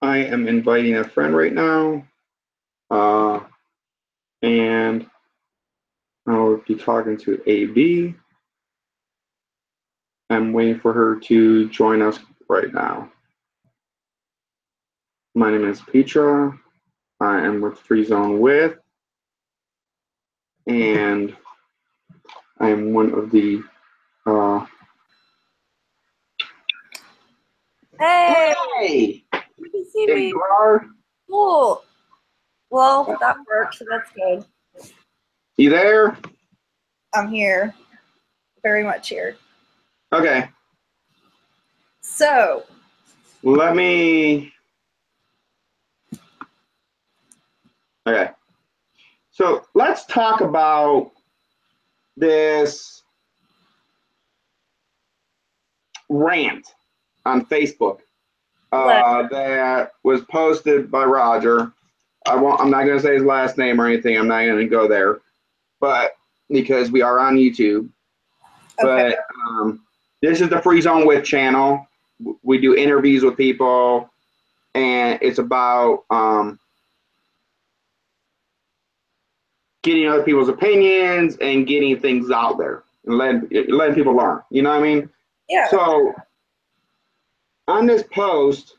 I am inviting a friend right now, uh, and I'll be talking to AB. I'm waiting for her to join us right now. My name is Petra. I am with Free Zone With, and I am one of the. Uh, Hey, hey, you can see there me. you are. Cool. Well, that worked, so that's good. You there? I'm here. Very much here. Okay. So, Let me. Okay. So let's talk about this rant on Facebook let that was posted by Roger. I'm not going to say his last name or anything. I'm not going to go there, but because we are on YouTube. okay. But this is the Free Zone With channel. We do interviews with people, and it's about getting other people's opinions and getting things out there and letting people learn. You know what I mean? Yeah. So on this post,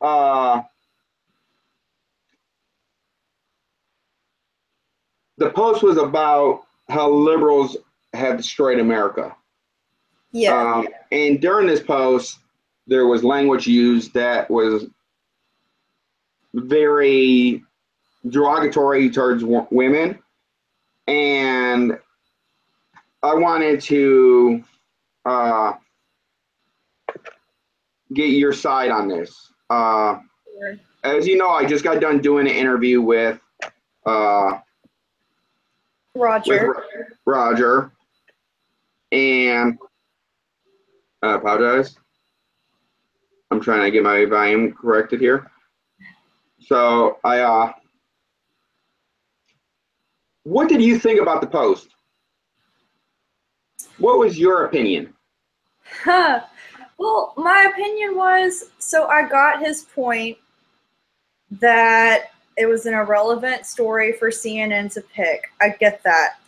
uh, the post was about how liberals have destroyed America. Yeah. And during this post, there was language used that was very derogatory towards women. And I wanted to uh, get your side on this. Sure. As you know, I just got done doing an interview uh, with Roger. Roger, and I apologize. I'm trying to get my volume corrected here. So what did you think about the post? What was your opinion? Huh. Well, my opinion was so I got his point that it was an irrelevant story for CNN to pick. I get that.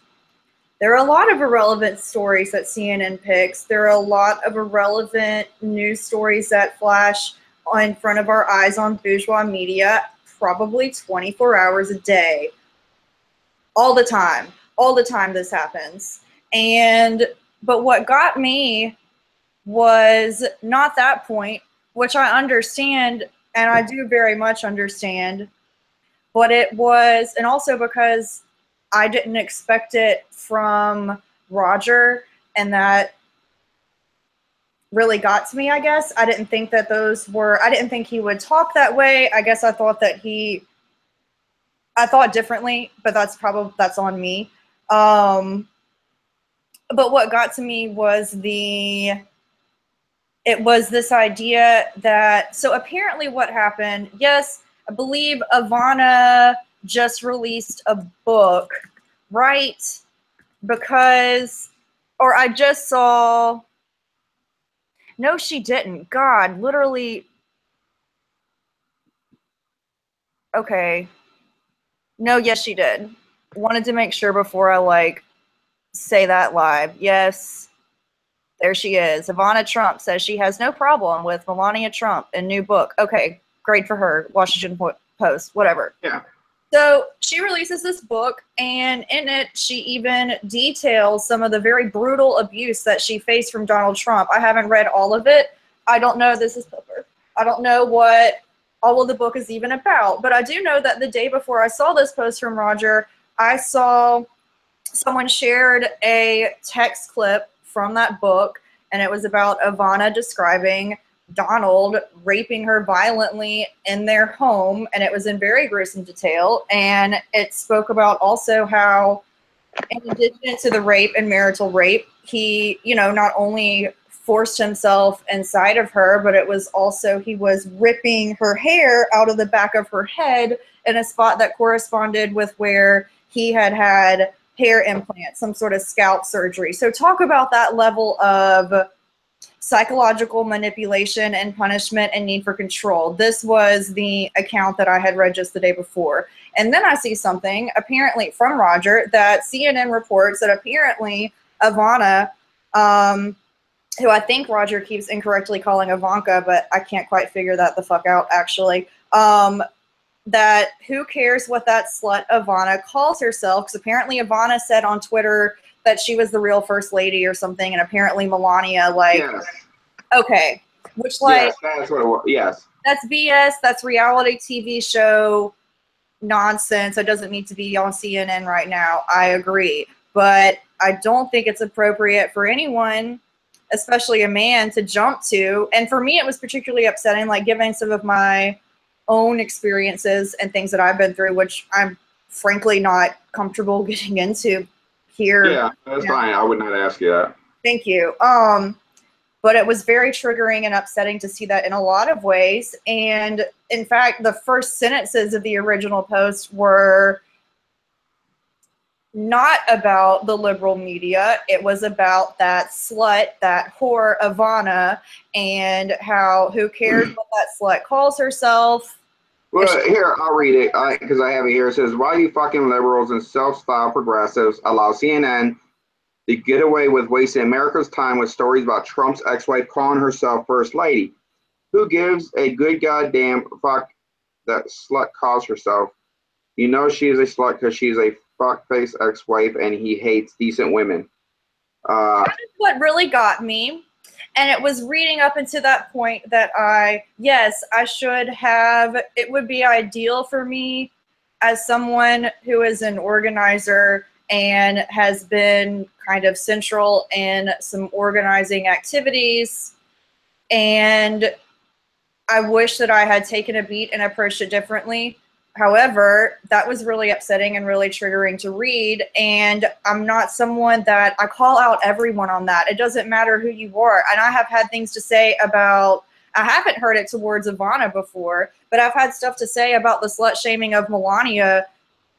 There are a lot of irrelevant stories that CNN picks. There are a lot of irrelevant news stories that flash in front of our eyes on bourgeois media probably 24 hours a day. All the time. All the time this happens. But what got me was not that point, which I understand, and I do very much understand, but it was, and also because I didn't expect it from Roger, and that really got to me, I guess. I didn't think that I didn't think he would talk that way. I guess I thought I thought differently, but that's on me. But what got to me was it was this idea that, so apparently what happened, yes, I believe Ivana just released a book, right? Because, or I just saw, no, she didn't. God, literally, okay. No, yes, she did. Wanted to make sure before I say that live. Yes, there she is. Ivana Trump says she has no problem with Melania Trump and new book. Okay, great for her. Washington Post, whatever. Yeah. So she releases this book, and in it, she even details some of the very brutal abuse that she faced from Donald Trump. I haven't read all of it. I don't know. This is Pepper. I don't know what all of the book is even about, but I do know that the day before I saw this post from Roger, I saw someone shared a text clip from that book, and it was about Ivana describing Donald raping her violently in their home, and it was in very gruesome detail. And it spoke about also how, in addition to the rape and marital rape, he, not only forced himself inside of her, but it was also he was ripping her hair out of the back of her head in a spot that corresponded with where he had had hair implants, some sort of scalp surgery. So talk about that level of psychological manipulation and punishment and need for control. This was the account that I had read just the day before. And then I see something, apparently from Roger, that CNN reports that apparently Ivana, who I think Roger keeps incorrectly calling Ivanka, but I can't quite figure that the fuck out, actually, that who cares what that slut Ivana calls herself, because apparently Ivana said on Twitter that she was the real first lady or something, and apparently Melania, like, Yes. okay, which, like, yes, that's what it was. Yes. That's BS. That's reality TV show nonsense. It doesn't need to be on CNN right now. I agree. But I don't think it's appropriate for anyone, especially a man, to jump to. And for me, it was particularly upsetting, like giving some of my own experiences and things that I've been through, which I'm frankly not comfortable getting into here. Yeah, that's fine. I would not ask you that. Thank you. But it was very triggering and upsetting to see that in a lot of ways. And in fact, the first sentences of the original post were not about the liberal media. It was about that slut, that whore Ivana, and how who cares what that slut calls herself. Well, here, I'll read it because I have it here. It says, why you fucking liberals and self-styled progressives allow CNN to get away with wasting America's time with stories about Trump's ex-wife calling herself first lady? Who gives a good goddamn fuck that slut calls herself? You know she is a slut because she's a fuckface ex-wife and he hates decent women. That is what really got me. And it was reading up into that point that I should have, it would be ideal for me as someone who is an organizer and has been kind of central in some organizing activities. And I wish that I had taken a beat and approached it differently. However, that was really upsetting and really triggering to read. And I'm not someone that I call out everyone on that. It doesn't matter who you are. And I have had things to say about, I haven't heard it towards Ivana before, but I've had stuff to say about the slut shaming of Melania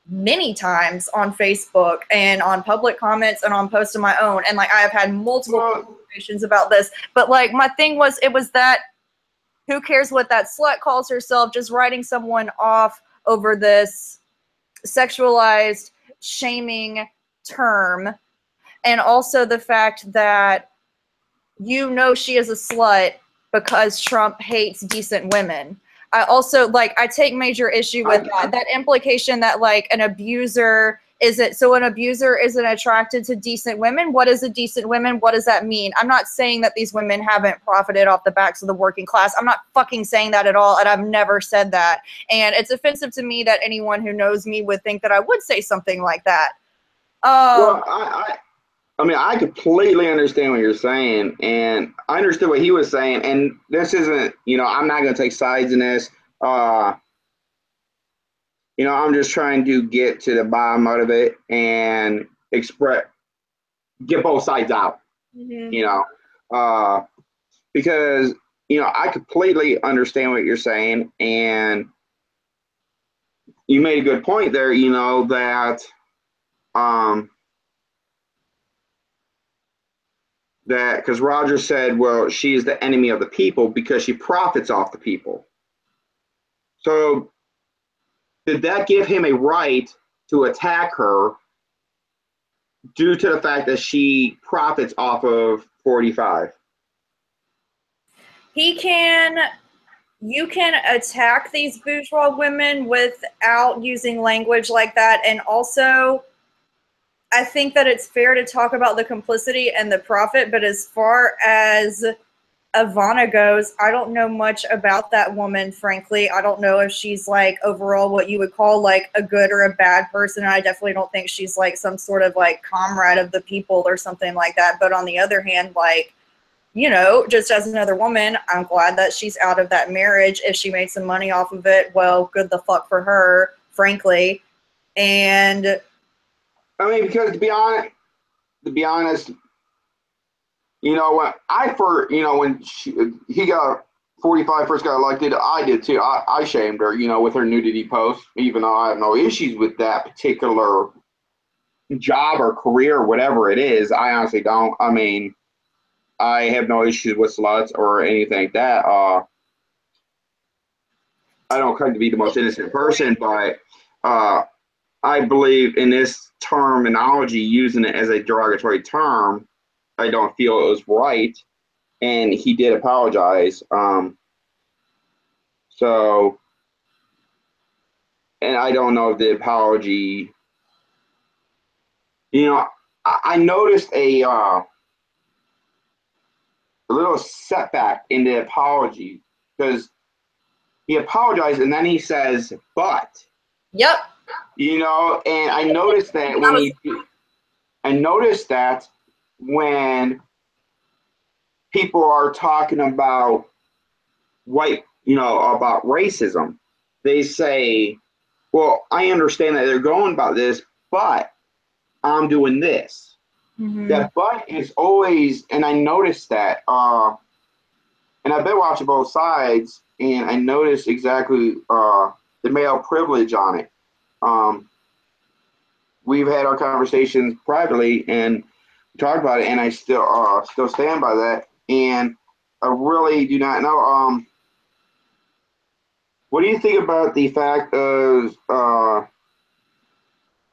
many times on Facebook and on public comments and on posts of my own. And like, I have had multiple conversations about this, but like my thing was, it was that who cares what that slut calls herself, just writing someone off over this sexualized shaming term. And also the fact that you know she is a slut because Trump hates decent women. I also, like, I take major issue with that implication that, like, an abuser isn't attracted to decent women. What is a decent woman? What does that mean? I'm not saying that these women haven't profited off the backs of the working class. I'm not fucking saying that at all, and I've never said that. And it's offensive to me that anyone who knows me would think that I would say something like that. Well, I mean, I completely understand what you're saying, and I understood what he was saying, and this isn't, you know, I'm not going to take sides in this. You know, I'm just trying to get to the bottom of it and get both sides out, you know, because, you know, I completely understand what you're saying, and you made a good point there, you know, that, that because Roger said, well, she is the enemy of the people because she profits off the people. So did that give him a right to attack her due to the fact that she profits off of 45? You can attack these bourgeois women without using language like that. And also, I think that it's fair to talk about the complicity and the profit, but as far as Ivana goes, I don't know much about that woman, frankly. I don't know if she's, like, overall what you would call, like, a good or a bad person. I definitely don't think she's, like, some sort of, like, comrade of the people or something like that. But on the other hand, like, you know, just as another woman, I'm glad that she's out of that marriage. If she made some money off of it, well, good the fuck for her, frankly. And I mean, because to be honest, you know what? When he got 45 first got elected, I did too. I shamed her, you know, with her nudity post, even though I have no issues with that particular job or career or whatever it is. I honestly don't. I mean, I have no issues with sluts or anything like that. I don't claim to be the most innocent person, but I believe in this terminology, using it as a derogatory term, I don't feel it was right. And he did apologize. So, and I don't know if the apology, I noticed a little setback in the apology because he apologized and then he says, but. Yep. And I noticed that when people are talking about about racism, they say, well, I understand that they're going about this, but I'm doing this. Mm-hmm. That but is always, and I noticed that, and I've been watching both sides, and I noticed exactly the male privilege on it. We've had our conversations privately and talked about it, and I still stand by that. And I really do not know. What do you think about the fact of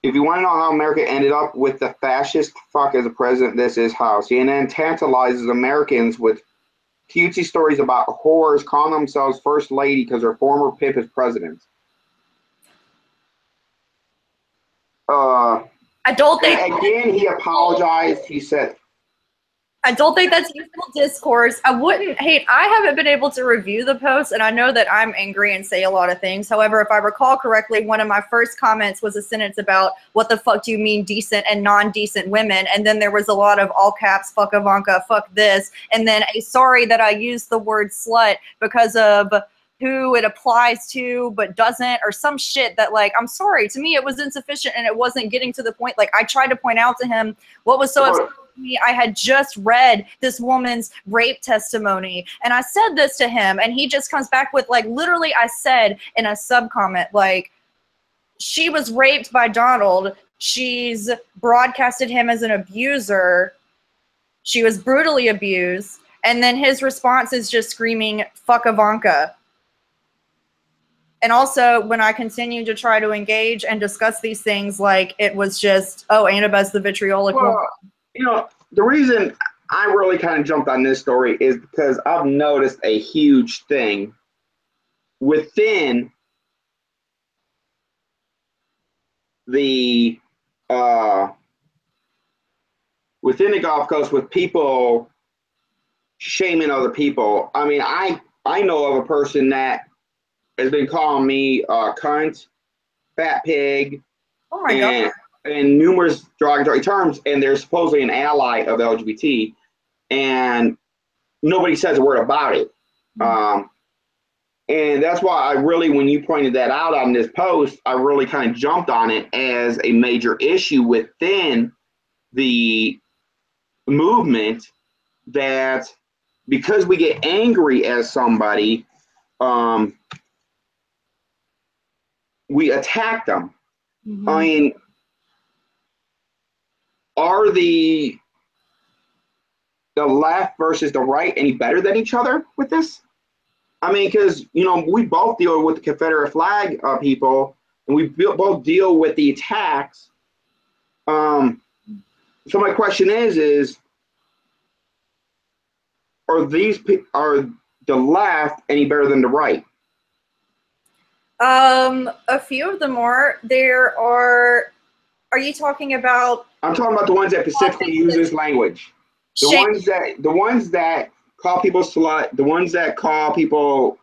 if you want to know how America ended up with the fascist fuck as a president, this is how. CNN tantalizes Americans with cutesy stories about whores calling themselves first lady because their former pimp is president. I don't think. Again, he apologized. He said, I don't think that's useful discourse. I haven't been able to review the post, and I know that I'm angry and say a lot of things. However, if I recall correctly, one of my first comments was a sentence about what the fuck do you mean decent and non-decent women? And then there was a lot of all caps, fuck Ivanka, fuck this. And then a sorry that I used the word slut because of who it applies to but doesn't, or some shit that, like, I'm sorry, to me it was insufficient and it wasn't getting to the point. Like, I tried to point out to him what was so upsetting to me. I had just read this woman's rape testimony and I said this to him and he just comes back with, like, literally I said in a sub comment, like, she was raped by Donald, she's broadcasted him as an abuser, she was brutally abused, and then his response is just screaming fuck Ivanka. And also, when I continued to try to engage and discuss these things, like, it was just, oh, Annabeth's the vitriolic one. The reason I really kind of jumped on this story is because I've noticed a huge thing within the Gulf Coast with people shaming other people. I mean, I know of a person that has been calling me cunt, fat pig, oh my God, and numerous derogatory terms, and they're supposedly an ally of LGBT, and nobody says a word about it. Mm-hmm. And that's why I really, when you pointed that out on this post, I really kind of jumped on it as a major issue within the movement, that because we get angry as somebody, we attack them. Mm-hmm. I mean, are the left versus the right any better than each other with this? I mean, because, we both deal with the Confederate flag people, and we both deal with the attacks. So my question is are the left any better than the right? A few of them are. Are you talking about? I'm talking about the ones that specifically use this language. The ones that call people slut, the ones that call people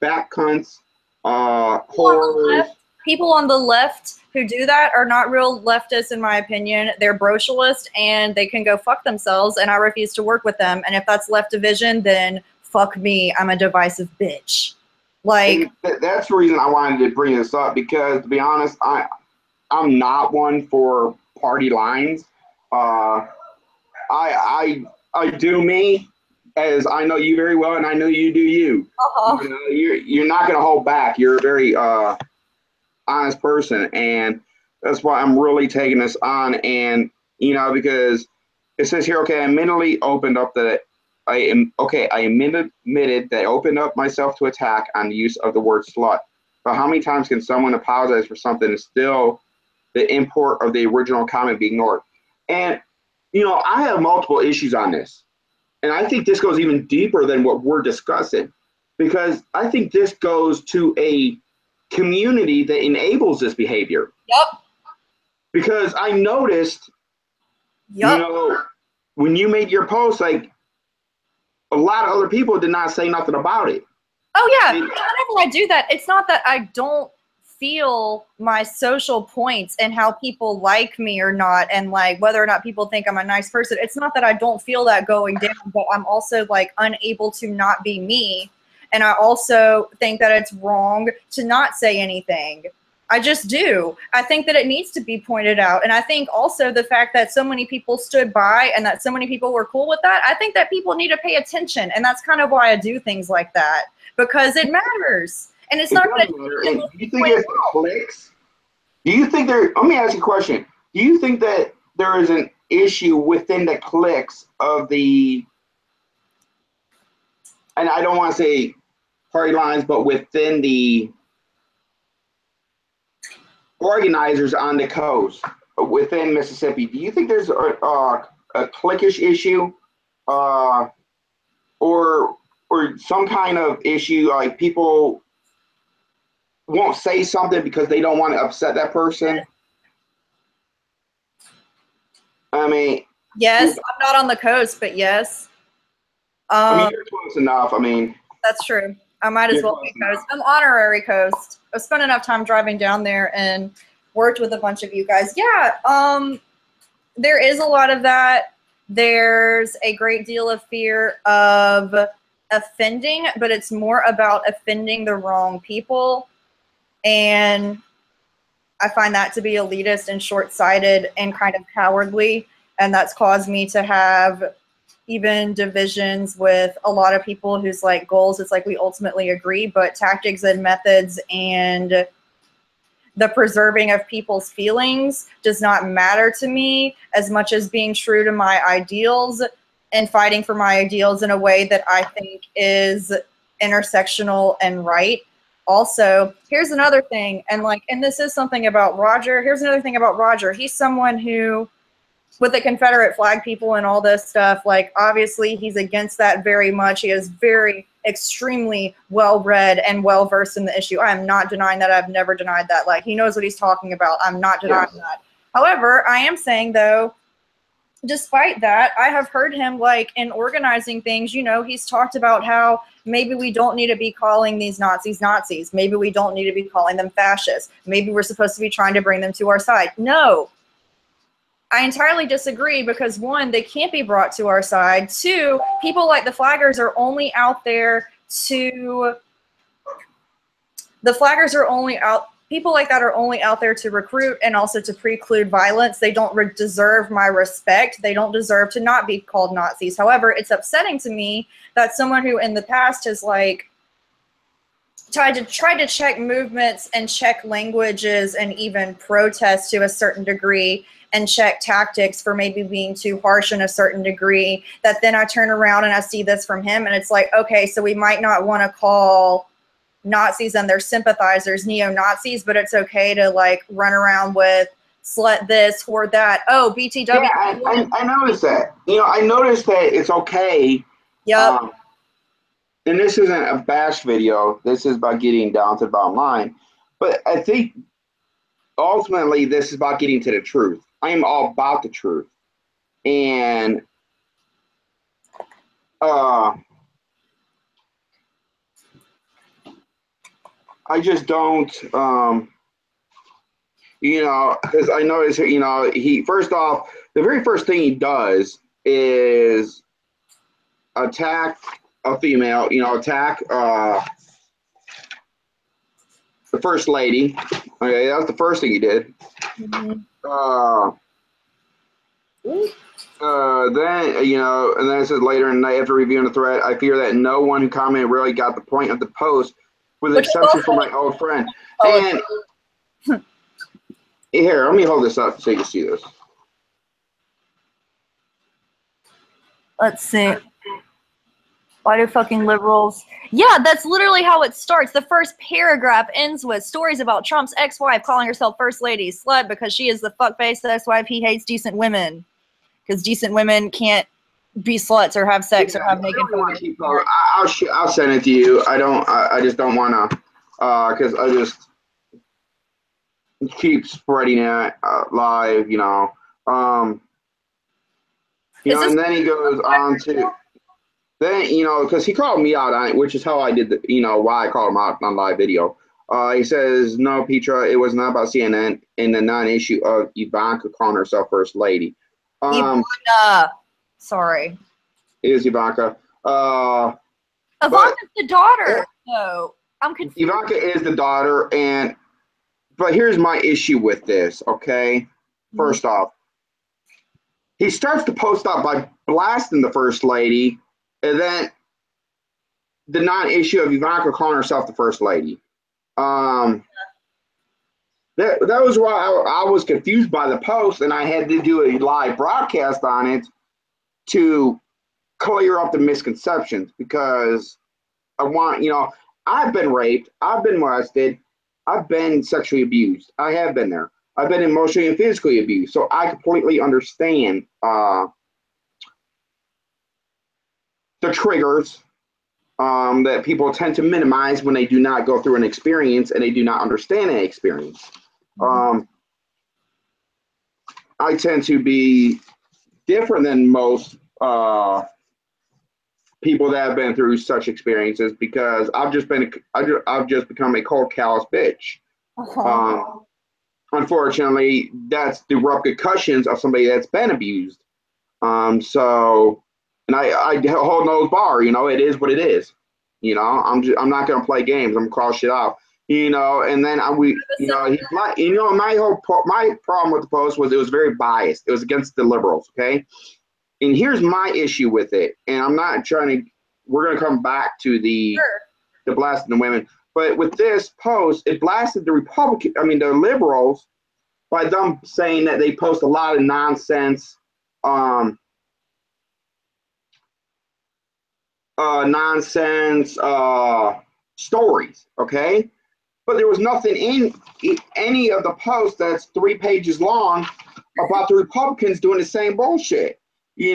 fat cunts, whores. People on the left who do that are not real leftists, in my opinion. They're brocialist and they can go fuck themselves, and I refuse to work with them. And if that's left division, then fuck me. I'm a divisive bitch. Like, that's the reason I wanted to bring this up, because, to be honest, I'm not one for party lines. I do me, as I know you very well, and I know you do you. Uh-huh. You're not going to hold back. You're a very honest person, and that's why I'm really taking this on. And because it says here, okay, I mentally opened up the I admitted that I opened up myself to attack on the use of the word slut. But how many times can someone apologize for something and still the import of the original comment be ignored? And, you know, I have multiple issues on this. And I think this goes even deeper than what we're discussing, because I think this goes to a community that enables this behavior. Yep. Because I noticed, Yep. you know, when you made your post, like, a lot of other people did not say nothing about it. Oh yeah, whenever I do that, it's not that I don't feel my social points and how people like me or not, and like whether or not people think I'm a nice person. It's not that I don't feel that going down, but I'm also like unable to not be me. And I also think that it's wrong to not say anything. I just do. I think that it needs to be pointed out. And I think also the fact that so many people stood by and that so many people were cool with that, I think that people need to pay attention. And that's kind of why I do things like that, because it matters. And it's not going to do you think it's clicks? Do you think there, let me ask you a question. Do you think that there is an issue within the cliques of the, and I don't want to say party lines, but within the organizers on the coast within Mississippi, do you think there's a cliquish issue, or some kind of issue, like people won't say something because they don't want to upset that person? I mean, yes, I'm not on the coast, but yes. I mean, you're close enough. I mean, that's true. I might as well be coast. I'm honorary coast. I spent enough time driving down there and worked with a bunch of you guys. Yeah, there is a lot of that. There's a great deal of fear of offending, but it's more about offending the wrong people. And I find that to be elitist and short-sighted and kind of cowardly. And that's caused me to have even divisions with a lot of people whose like goals, it's like we ultimately agree, but tactics and methods and the preserving of people's feelings does not matter to me as much as being true to my ideals and fighting for my ideals in a way that I think is intersectional and right. Also, here's another thing, and this is something about Roger. Here's another thing about Roger. He's someone who, with the Confederate flag people and all this stuff, like obviously he's against that very much. He is very extremely well-read and well-versed in the issue. I am not denying that. I've never denied that. Like, he knows what he's talking about. I'm not denying that. However, I am saying though, despite that, I have heard him like in organizing things, you know, he's talked about how maybe we don't need to be calling these Nazis Nazis. Maybe we don't need to be calling them fascists. Maybe we're supposed to be trying to bring them to our side. No. I entirely disagree, because one, they can't be brought to our side. Two, people like the flaggers are only out there to, people like that are only out there to recruit and also to preclude violence. They don't deserve my respect. They don't deserve to not be called Nazis. However, it's upsetting to me that someone who in the past has like tried to check movements and check languages and even protest to a certain degree and check tactics for maybe being too harsh in a certain degree, that then I turn around and I see this from him and it's like, okay, so we might not want to call Nazis and their sympathizers neo-Nazis, but it's okay to like run around with slut this, whore that. Oh, BTW. Yeah, I noticed that. You know, I noticed that it's okay. Yep. And this isn't a bash video. This is about getting down to the bottom line. But I think ultimately this is about getting to the truth. I am all about the truth. And I just don't, you know, because I noticed, you know, he, first off, the very first thing he does is attack a female, you know, attack the first lady. Okay, that was the first thing he did. Mm-hmm. Then, you know, and then it says later in the night after reviewing the thread, I fear that no one who commented really got the point of the post, with the exception for my old friend. And here, let me hold this up so you can see this. Let's see. Why do fucking liberals? Yeah, that's literally how it starts. The first paragraph ends with stories about Trump's ex-wife calling herself first lady slut because she is the fuck-faced ex-wife. He hates decent women because decent women can't be sluts or have sex or have naked photos. I'll send it to you. I just don't want to, because I just keep spreading it live, you know. And then he goes on to. Then, you know, because he called me out on it, which is how I did, why I called him out on live video. He says, no, Petra, it was not about CNN and the non-issue of Ivanka calling herself first lady. Ivana. Sorry. It is Ivanka. Ivanka's the daughter, though. I'm confused. Ivanka is the daughter, but here's my issue with this, okay? First off, he starts to post out by blasting the first lady, and then the non-issue of Ivanka calling herself the first lady. That was why I was confused by the post, and I had to do a live broadcast on it to clear up the misconceptions, because I want, I've been raped, I've been molested, I've been sexually abused. I have been there. I've been emotionally and physically abused. So I completely understand the triggers that people tend to minimize when they do not go through an experience and they do not understand an experience. I tend to be different than most people that have been through such experiences, because I've just become a cold, callous bitch. Unfortunately, that's the repercussions of somebody that's been abused. And I hold no bar, it is what it is. I'm not gonna play games. I'm gonna call shit out. And then my problem with the post was it was very biased. It was against the liberals, okay? And here's my issue with it. And I'm not trying to. We're gonna come back to the blasting the women, but with this post, it blasted the the liberals, by them saying that they post a lot of nonsense, stories, okay? But there was nothing in any of the posts that's 3 pages long about the Republicans doing the same bullshit. He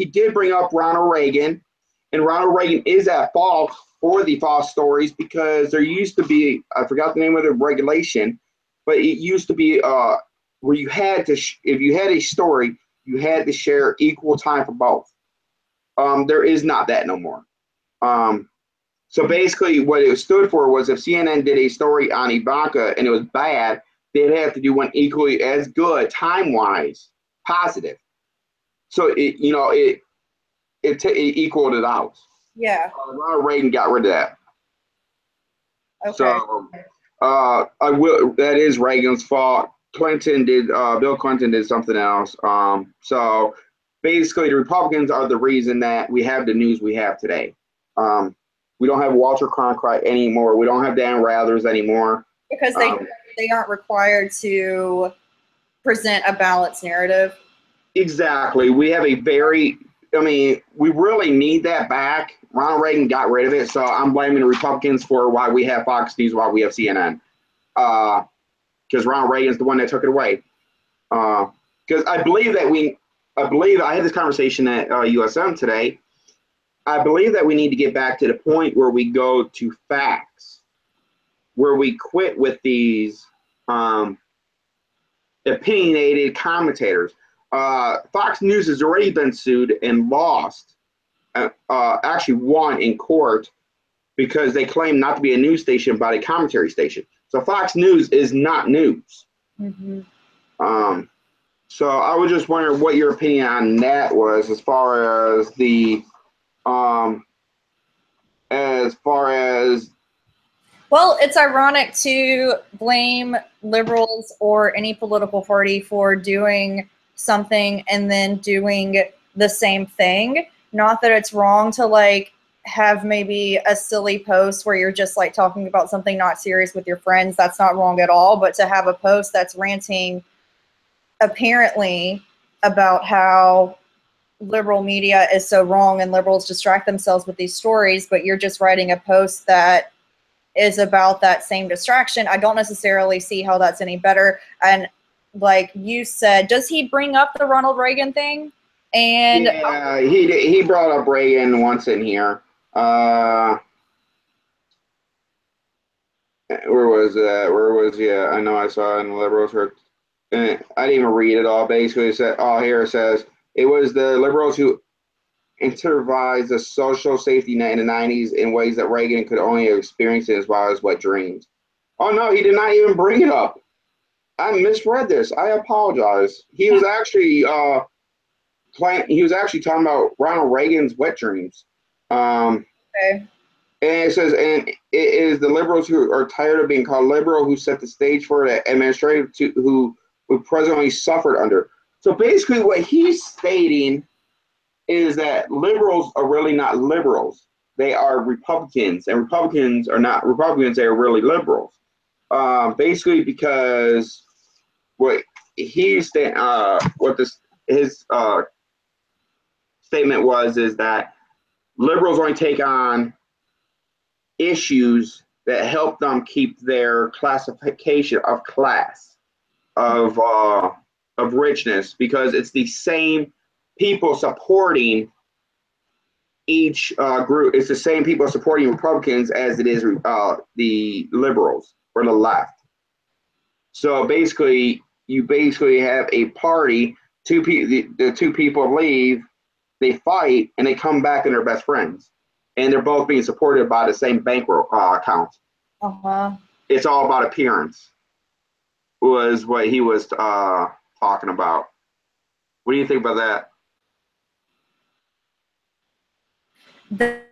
did bring up Ronald Reagan, and Ronald Reagan is at fault for the false stories, because there used to be, I forgot the name of the regulation, but it used to be where you had to, if you had a story, you had to share equal time for both. There is not that no more. So basically what it stood for was, if CNN did a story on Ivanka and it was bad, they'd have to do one equally as good, time-wise, positive. So it equaled it out. Yeah. Ronald Reagan got rid of that. Okay. So that is Reagan's fault. Bill Clinton did something else. So basically the Republicans are the reason that we have the news we have today. We don't have Walter Cronkite anymore. We don't have Dan Rathers anymore. Because they aren't required to present a balanced narrative. Exactly. We have we really need that back. Ronald Reagan got rid of it, so I'm blaming the Republicans for why we have Fox News, why we have CNN. Because Ronald Reagan's the one that took it away. Because I believe I had this conversation at USM today. I believe that we need to get back to the point where we go to facts, where we quit with these opinionated commentators. Fox News has already been sued and lost, actually won in court, because they claim not to be a news station but a commentary station. So Fox News is not news. Mm-hmm. So I was just wondering what your opinion on that was, as far as Well, it's ironic to blame liberals or any political party for doing something and then doing the same thing. Not that it's wrong to have maybe a silly post where you're just talking about something not serious with your friends. That's not wrong at all. But to have a post that's ranting apparently about how liberal media is so wrong and liberals distract themselves with these stories, but you're just writing a post that is about that same distraction. I don't necessarily see how that's any better. And like you said, does he bring up the Ronald Reagan thing? And yeah, he brought up Reagan once in here. Where was that? Where was, yeah, I know I saw it in the liberals. I didn't even read it all. Basically, it said, oh, here it says, it was the liberals who improvised the social safety net in the 90s in ways that Reagan could only have experienced in his wildest wet dreams. Oh, no, he did not even bring it up. I misread this. I apologize. He was actually he was actually talking about Ronald Reagan's wet dreams. okay. And it says, and it is the liberals who are tired of being called liberal who set the stage for the administrative who presently suffered under. So basically what he's stating is that liberals are really not liberals. They are Republicans, and Republicans are not Republicans. They are really liberals. Basically because what he's saying, his statement was is that liberals only take on issues that help them keep their classification of class, of richness, because it's the same people supporting each group. It's the same people supporting Republicans as it is the liberals or the left. So basically, you basically have a party. The two people leave, they fight, and they come back and they're best friends. And they're both being supported by the same bankroll account. Uh-huh. It's all about appearance, was what he was talking about. What do you think about that?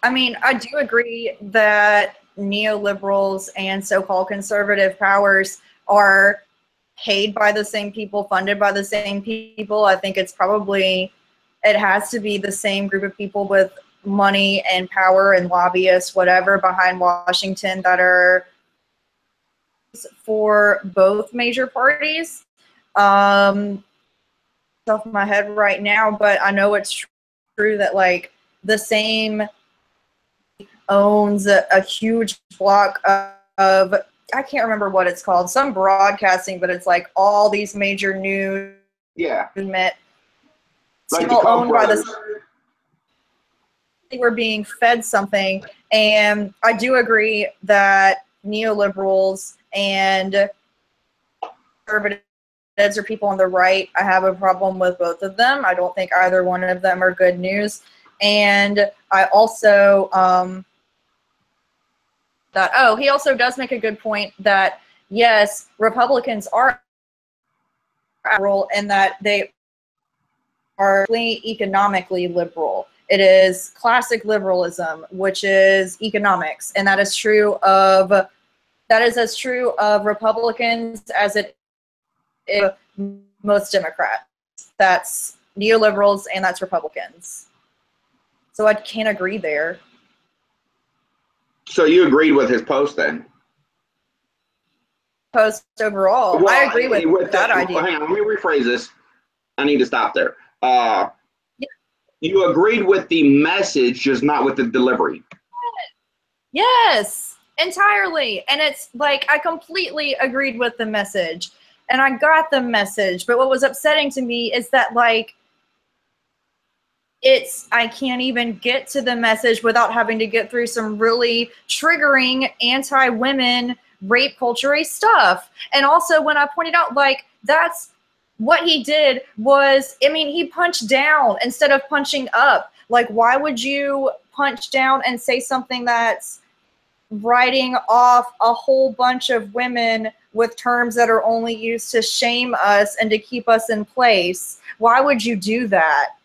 I mean, I do agree that neoliberals and so-called conservative powers are paid by the same people, funded by the same people. I think it has to be the same group of people with money and power and lobbyists, whatever, behind Washington that are for both major parties. Off my head right now, but I know it's true that like the same owns a huge block of, I can't remember what it's called, some broadcasting, but it's like all these major news. Yeah. Like still owned by the. We're being fed something, and I do agree that neoliberals and conservatives are people on the right. I have a problem with both of them. I don't think either one of them are good news. And I also he also does make a good point that yes, Republicans are liberal and that they are economically liberal. It is classic liberalism, which is economics, and that is as true of Republicans as it is most Democrats. That's neoliberals and that's Republicans. So I can't agree there. So you agreed with his post then? Post overall, well, I agree with that idea. Hang on, let me rephrase this. I need to stop there. You agreed with the message, just not with the delivery. Yes, entirely. And it's like I completely agreed with the message and I got the message. But what was upsetting to me is that like I can't even get to the message without having to get through some really triggering anti-women rape culture stuff. And also when I pointed out like that's what he did was, I mean, he punched down instead of punching up. Like, why would you punch down and say something that's writing off a whole bunch of women with terms that are only used to shame us and to keep us in place? Why would you do that?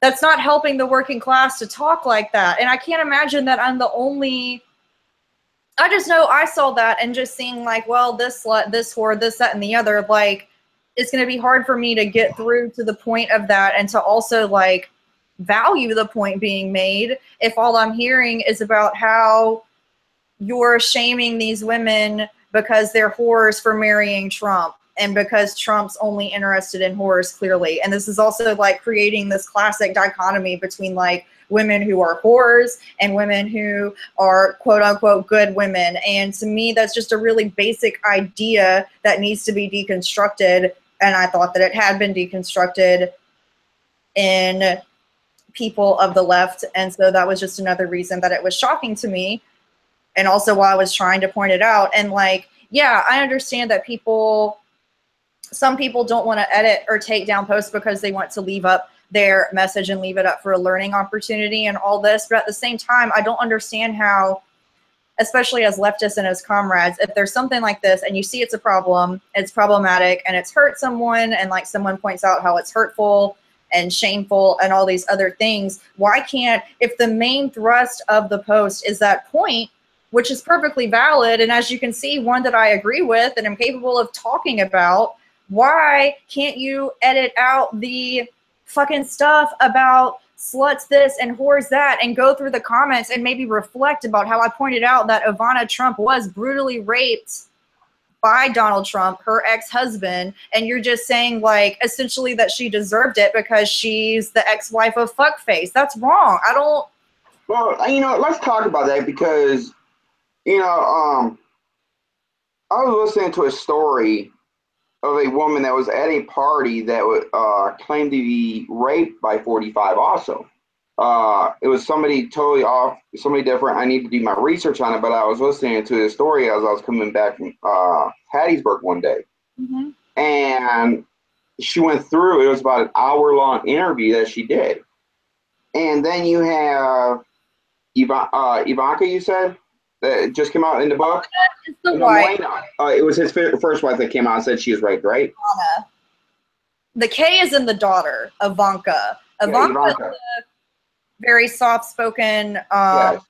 That's not helping the working class to talk like that. And I can't imagine that I'm the only. I just know I saw that and just seeing like, well, this slut, this whore, this, that, and the other, like, it's going to be hard for me to get through to the point of that and to also like value the point being made if all I'm hearing is about how you're shaming these women because they're whores for marrying Trump. and because Trump's only interested in whores, clearly. And this is also like creating this classic dichotomy between like women who are whores and women who are quote unquote good women. And to me, that's just a really basic idea that needs to be deconstructed. And I thought that it had been deconstructed in people of the left. And so that was just another reason that it was shocking to me. And also why I was trying to point it out. And like, yeah, I understand that some people don't want to edit or take down posts because they want to leave up their message and leave it up for a learning opportunity and all this. But at the same time, I don't understand how, especially as leftists and as comrades, if there's something like this and you see it's a problem, it's problematic and it's hurt someone, and like someone points out how it's hurtful and shameful and all these other things, why can't, if the main thrust of the post is that point, which is perfectly valid, and as you can see, one that I agree with and I'm capable of talking about, why can't you edit out the fucking stuff about sluts this and whores that and go through the comments and maybe reflect about how I pointed out that Ivana Trump was brutally raped by Donald Trump, her ex-husband, and you're just saying like essentially that she deserved it because she's the ex-wife of fuckface. That's wrong. I don't. Well, you know, let's talk about that because, you know, I was listening to a story of a woman that was at a party that would claim to be raped by 45 also. It was somebody totally off, somebody different. I need to do my research on it, but I was listening to the story as I was coming back from Hattiesburg one day. Mm-hmm. And she went through, it was about an hour-long interview that she did. And then you have Ivanka, you said? That just came out in the book? It's the wife. It was his first wife that came out and said she was raped, right? Anna. The K is in the daughter, Ivanka. Ivanka is a very soft-spoken, Yes.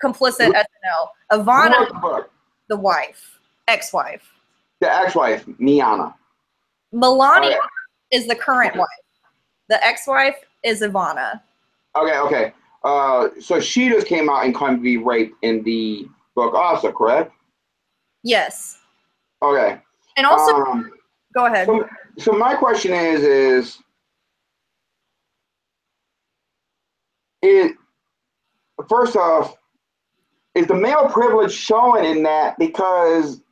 complicit SNL. Ivana, the wife, ex-wife. The ex-wife, Miana. Melania is the current wife. The ex-wife is Ivana. Okay. So she just came out and claimed to be raped in the book also, correct? Yes. Okay. And also, go ahead. So my question is first off, is the male privilege showing in that? Because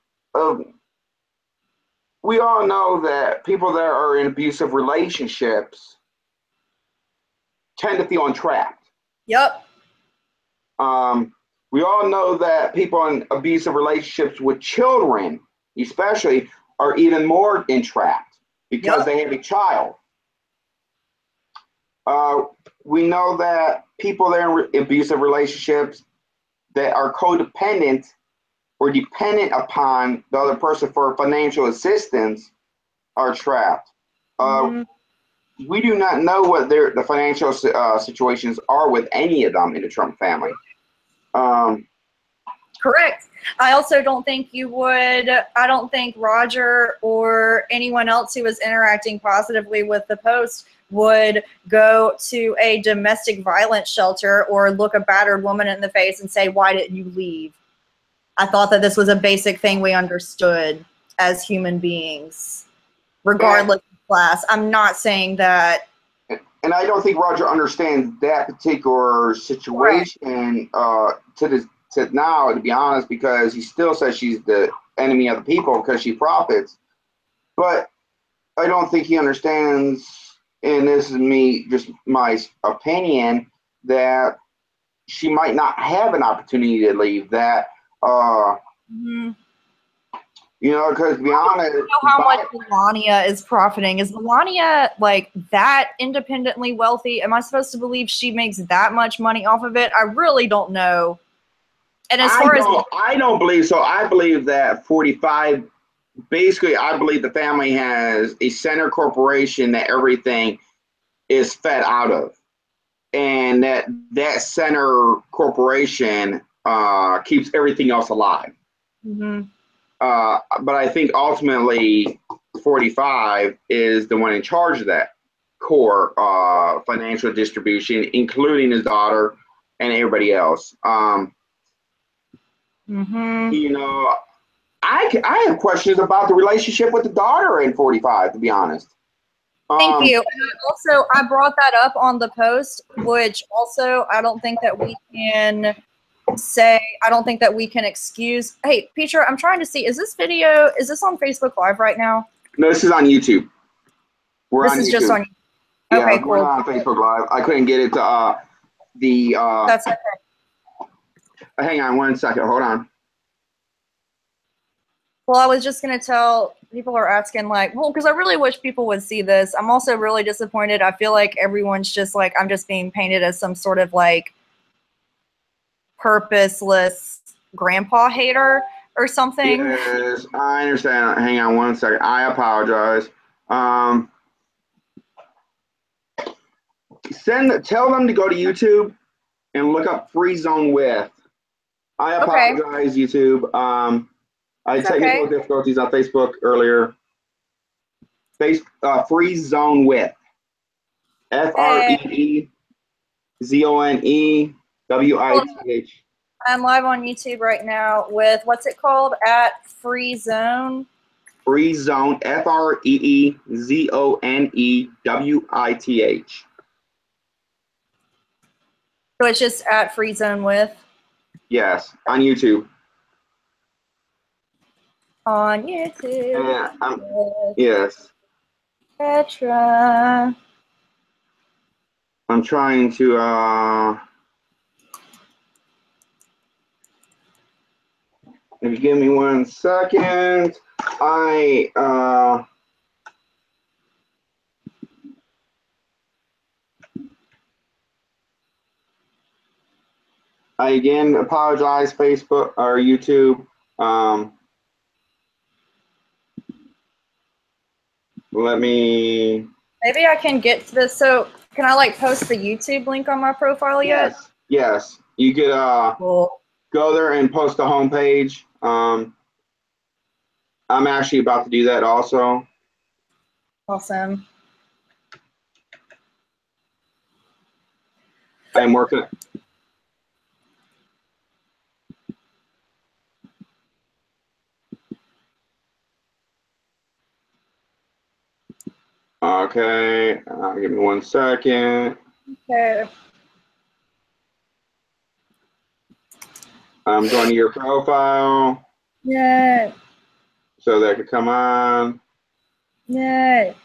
we all know that people that are in abusive relationships tend to feel entrapped. Yep. We all know that people in abusive relationships with children, especially, are even more entrapped because they have a child. We know that people that are in abusive relationships that are codependent or dependent upon the other person for financial assistance are trapped. We do not know what the financial situations are with any of them in the Trump family. Correct. I also don't think I don't think Roger or anyone else who was interacting positively with the post would go to a domestic violence shelter or look a battered woman in the face and say, why didn't you leave? I thought that this was a basic thing we understood as human beings, regardless of class. I'm not saying that. And I don't think Roger understands that particular situation to now, to be honest, because he still says she's the enemy of the people because she profits. But I don't think he understands, and this is just my opinion, that she might not have an opportunity to leave. That, you know, because to be honest, I don't know how much Melania is profiting. Is Melania like that independently wealthy? Am I supposed to believe she makes that much money off of it? I really don't know. And as far as I don't believe so. I believe that 45. Basically, I believe the family has a center corporation that everything is fed out of, and that center corporation keeps everything else alive. But I think ultimately 45 is the one in charge of that core financial distribution, including his daughter and everybody else. You know, I have questions about the relationship with the daughter in 45, to be honest. Thank you. And also, I brought that up on the post, which also I don't think that we can say, I don't think that we can excuse. Hey, Peter, I'm trying to see, is this on Facebook Live right now? No, this is on YouTube. This is just on YouTube. Yeah, okay, we're cool. not on Facebook Live. I couldn't get it to That's okay. Hang on one second. Hold on. Well, I was just going to tell, people are asking like, well, because I really wish people would see this. I'm also really disappointed. I feel like everyone's just like, I'm just being painted as some sort of like purposeless grandpa hater or something. Yes, I understand. Hang on one second. I apologize. Tell them to go to YouTube and look up Free Zone With. I apologize, okay. YouTube. I had technical difficulties on Facebook earlier. Free Zone With. FREEZONEWITH. I'm live on YouTube right now with, what's it called? At Free Zone. Free Zone, FREEZONEWITH. So it's just at Free Zone With? Yes, on YouTube. On YouTube. Yes. Petra. I'm trying to if you give me 1 second, I again apologize, Facebook or YouTube. Let me. Maybe I can get to this. So can I like post the YouTube link on my profile yet? Yes. You could cool. Go there and post the homepage. I'm actually about to do that also. Awesome. I'm working. Okay, give me 1 second. Okay. I'm going to your profile. Yay. So that could come on. Yay.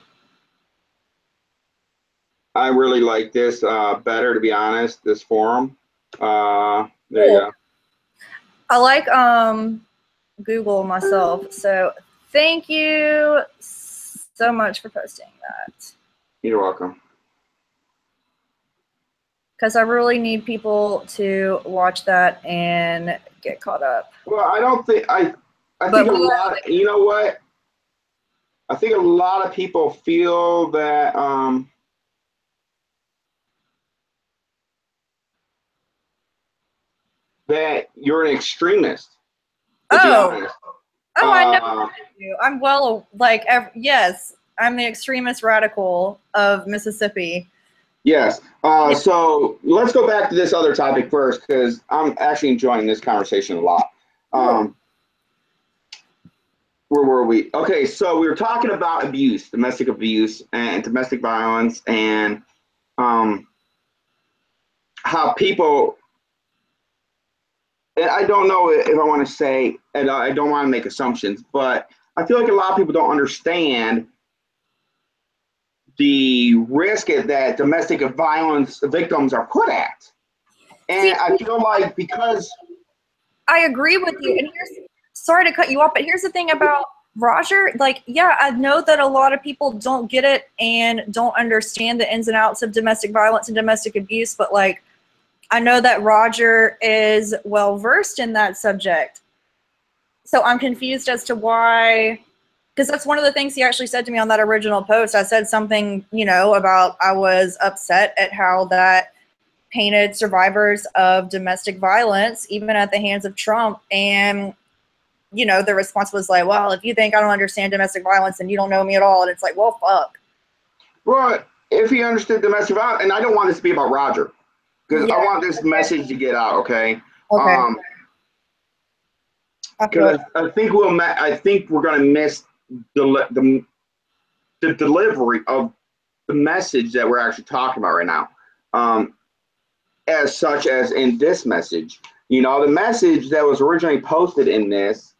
I really like this better, to be honest, this forum. There you go. I like Google myself. So thank you so much for posting that. You're welcome. Because I really need people to watch that and get caught up. Well, I don't think I think a lot. You know what? I think a lot of people feel that that you're an extremist. Oh, I know you. I'm yes, I'm the extremist radical of Mississippi. Yes. So let's go back to this other topic first, because I'm actually enjoying this conversation a lot. Where were we? Okay, so we were talking about abuse, domestic abuse, and domestic violence, and how people. And I don't know if I want to say, and I don't want to make assumptions, but I feel like a lot of people don't understand the risk that domestic violence victims are put at. And I feel like because I agree with you, and sorry to cut you off, but here's the thing about Roger. Like, yeah, I know that a lot of people don't get it and don't understand the ins and outs of domestic violence and domestic abuse, but like, I know that Roger is well versed in that subject. So I'm confused as to why, because that's one of the things he actually said to me on that original post. I said something, about I was upset at how that painted survivors of domestic violence, even at the hands of Trump. And, the response was like, well, if you think I don't understand domestic violence, then you don't know me at all. And it's like, well, fuck. Well, if he understood domestic violence, and I don't want this to be about Roger, because I want this message to get out, okay? because I think I think we're going to miss the delivery of the message that we're actually talking about right now. As such as in this message, the message that was originally posted in this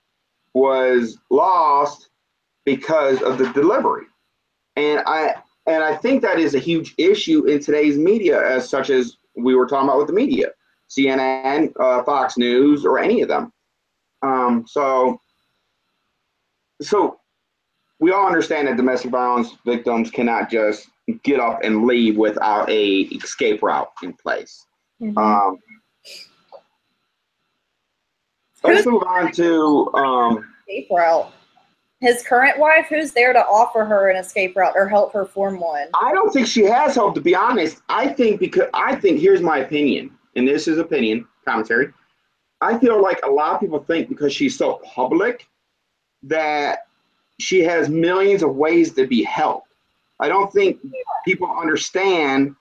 was lost because of the delivery, and I think that is a huge issue in today's media, as such as we were talking about with the media, CNN, Fox News, or any of them. So we all understand that domestic violence victims cannot just get up and leave without a escape route in place. Mm-hmm. Let's move on to escape route. His current wife, who's there to offer her an escape route or help her form one? I don't think she has hope, to be honest. I think here's my opinion, and this is opinion commentary. I feel like a lot of people think because she's so public that she has millions of ways to be helped. I don't think people understand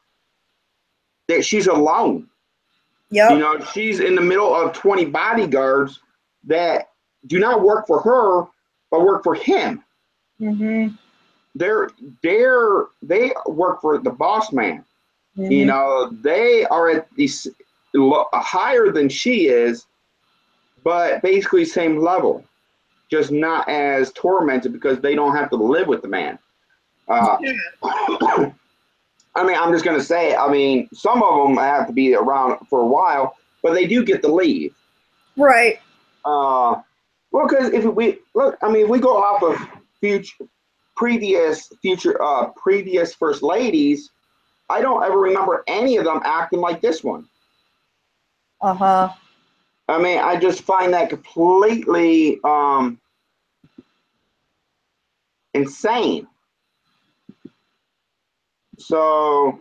that she's alone. Yep. She's in the middle of 20 bodyguards that do not work for her, but work for him. Mm-hmm. They work for the boss man. Mm-hmm. They are at these higher than she is, but basically same level, just not as tormented because they don't have to live with the man. I mean, I'm just going to say, some of them have to be around for a while, but they do get to leave. Right. Well, because if we go off of previous first ladies, I don't ever remember any of them acting like this one. Uh-huh. I just find that completely insane. So,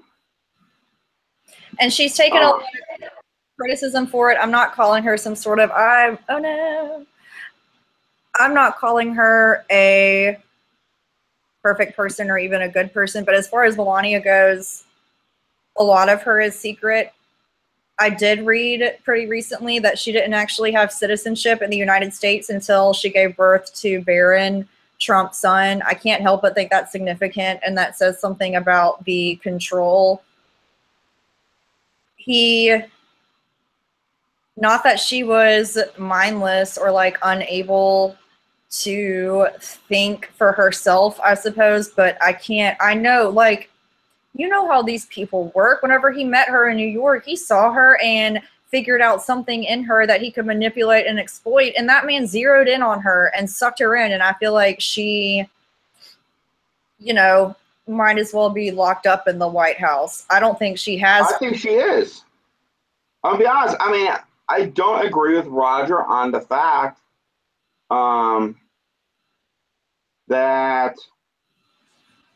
and she's taken a lot of criticism for it. I'm not calling her some sort of I'm not calling her a perfect person or even a good person, but as far as Melania goes, a lot of her is secret. I did read pretty recently that she didn't actually have citizenship in the United States until she gave birth to Barron, Trump's son. I can't help but think that's significant, and that says something about the control. Not that she was mindless or like unable to think for herself, I suppose, but I know, like, how these people work. Whenever he met her in New York, he saw her and figured out something in her that he could manipulate and exploit, and that man zeroed in on her and sucked her in, and I feel like she, might as well be locked up in the White House. I don't think she has. I think she is. I'll be honest. I don't agree with Roger on the fact that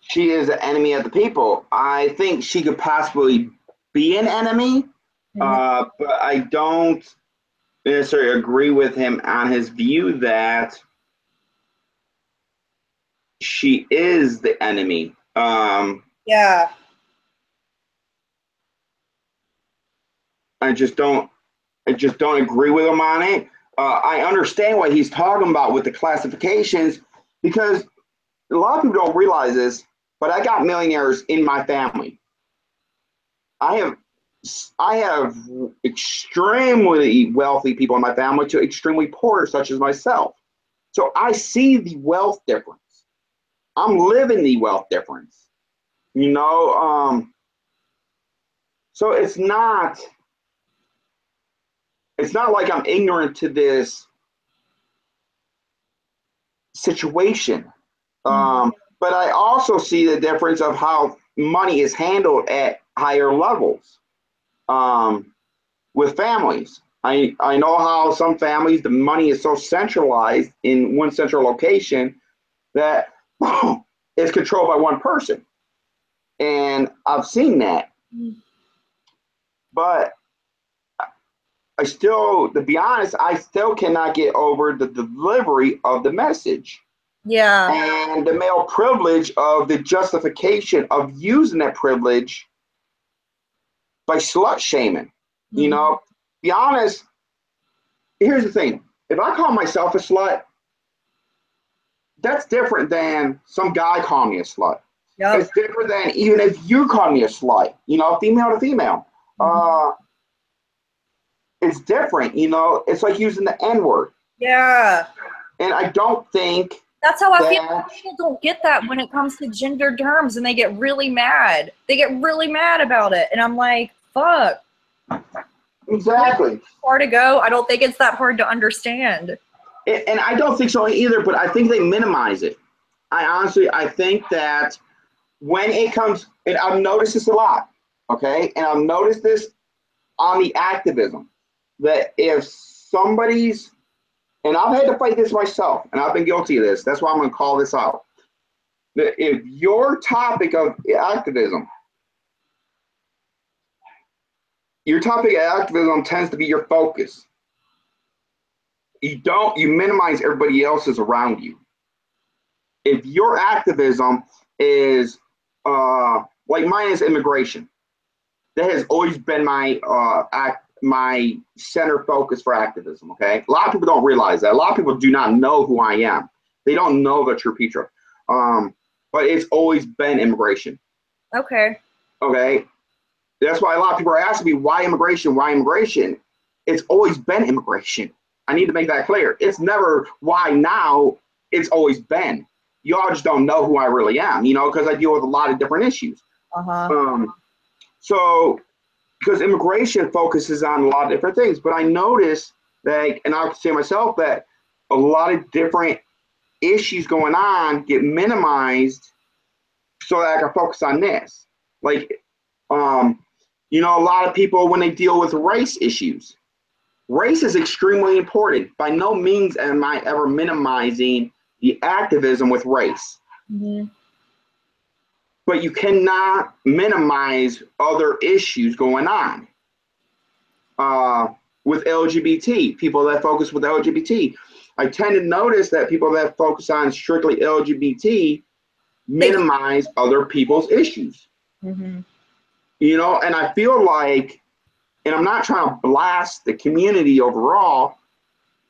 she is an enemy of the people. I think she could possibly be an enemy, but I don't necessarily agree with him on his view that she is the enemy. Yeah. I just don't agree with him on it. I understand what he's talking about with the classifications, because a lot of people don't realize this, but I got millionaires in my family. I have extremely wealthy people in my family to extremely poor, such as myself. So I see the wealth difference. I'm living the wealth difference. So it's not like I'm ignorant to this situation. But I also see the difference of how money is handled at higher levels with families. I know how some families, the money is so centralized in one central location that it's controlled by one person. And I've seen that. But to be honest, I still cannot get over the delivery of the message. Yeah. And the male privilege of the justification of using that privilege by slut shaming. Be honest, here's the thing. if I call myself a slut, that's different than some guy calling me a slut. Yep. It's different than even if you call me a slut, you know, female to female. It's different, you know, it's like using the N-word. Yeah. And I don't think that's how I feel like people don't get that when it comes to gender terms, and they get really mad. They get really mad about it. And I'm like, fuck. Exactly. Far to go. I don't think it's that hard to understand. And I don't think so either, but I think they minimize it. I think that when it comes, and I've noticed this a lot, okay? And I've noticed this on the activism, that if somebody's, and I've had to fight this myself, and I've been guilty of this, that's why I'm going to call this out, that if your topic of activism tends to be your focus, you minimize everybody else's around you. If your activism is, like mine is immigration, that has always been my center focus for activism, okay? A lot of people don't realize that. A lot of people do not know who I am. They don't know the true Petra. But it's always been immigration. Okay. Okay? That's why a lot of people are asking me, why immigration? Why immigration? It's always been immigration. I need to make that clear. It's never why now, it's always been. Y'all just don't know who I really am, you know, because I deal with a lot of different issues. So, because immigration focuses on a lot of different things, but I notice that, and I'll say myself, that a lot of different issues going on get minimized so that I can focus on this. Like, you know, a lot of people, when they deal with race issues, race is extremely important. By no means am I ever minimizing the activism with race. But you cannot minimize other issues going on with LGBT, people that focus with LGBT. I tend to notice that people that focus on strictly LGBT minimize other people's issues. You know, and I feel like, and I'm not trying to blast the community overall,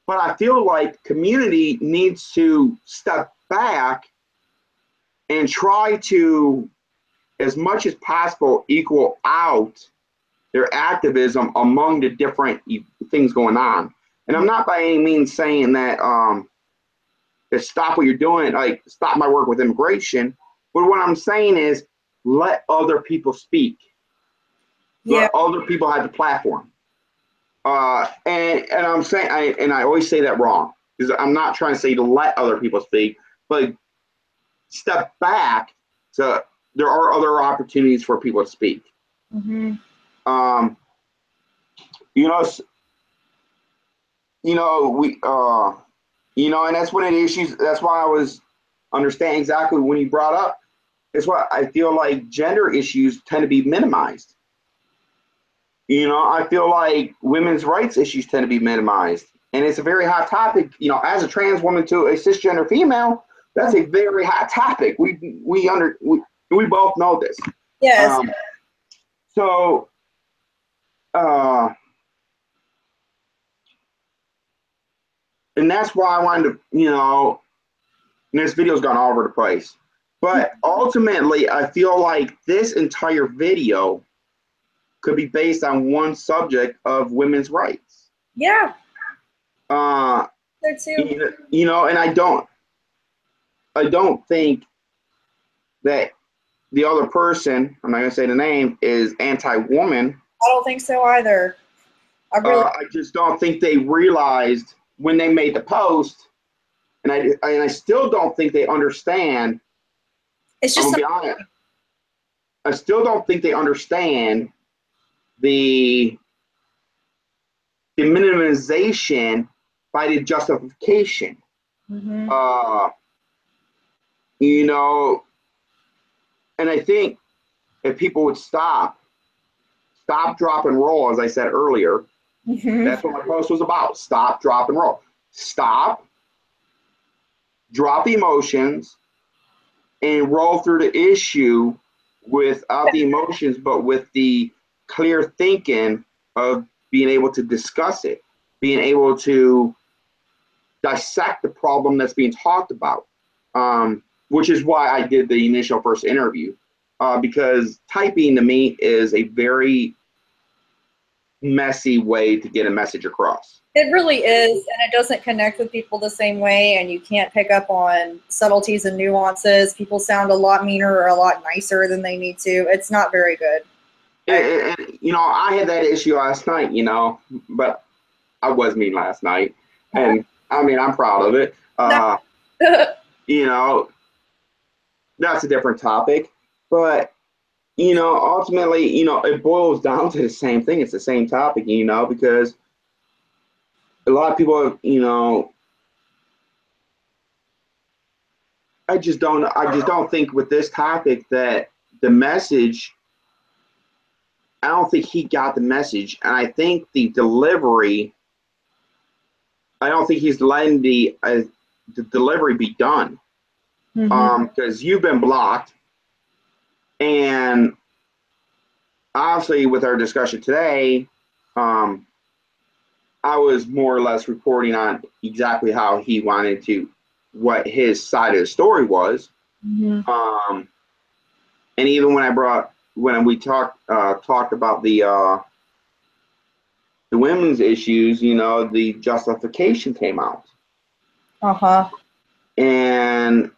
but I feel like community needs to step back and try to, as much as possible, equal out their activism among the different things going on. And I'm not by any means saying that to stop what you're doing, like stop my work with immigration. But what I'm saying is let other people speak. Let other people have the platform. And I'm saying, I always say that wrong, because I'm not trying to say to let other people speak, but step back so there are other opportunities for people to speak. You know, we, you know, and that's one of the issues. That's why I was understanding exactly when you brought up. It's why I feel like gender issues tend to be minimized. You know, I feel like women's rights issues tend to be minimized, and it's a very hot topic. You know, as a trans woman to a cisgender female, that's a very hot topic. We both know this. Yes. So, and that's why I wanted to, you know, and this video's gone all over the place. But ultimately, I feel like this entire video could be based on one subject of women's rights. Yeah. There too. You know, and I don't think that the other person, I'm not gonna say the name, is anti-woman. I don't think so either. I just don't think they realized when they made the post, and I still don't think they understand. It's just, I'm gonna be honest, I still don't think they understand the minimization by the justification. You know, and I think if people would stop, drop, and roll, as I said earlier, that's what my post was about. Stop, drop, and roll. Stop, drop the emotions, and roll through the issue without the emotions, but with the clear thinking of being able to discuss it, being able to dissect the problem that's being talked about, which is why I did the initial first interview, because typing to me is a very messy way to get a message across. It really is, and it doesn't connect with people the same way, and you can't pick up on subtleties and nuances. People sound a lot meaner or a lot nicer than they need to. It's not very good. And, you know, I had that issue last night, you know, but I was mean last night, and I mean, I'm proud of it. You know, that's a different topic, but you know, ultimately, you know, it boils down to the same thing. It's the same topic, you know, because a lot of people, you know, I just don't think with this topic that the message, I don't think he got the message. And I think the delivery, I don't think he's letting the delivery be done. Because you've been blocked. And obviously with our discussion today, I was more or less reporting on exactly how he wanted to, what his side of the story was. And even when we talked about the women's issues, you know, the justification came out. And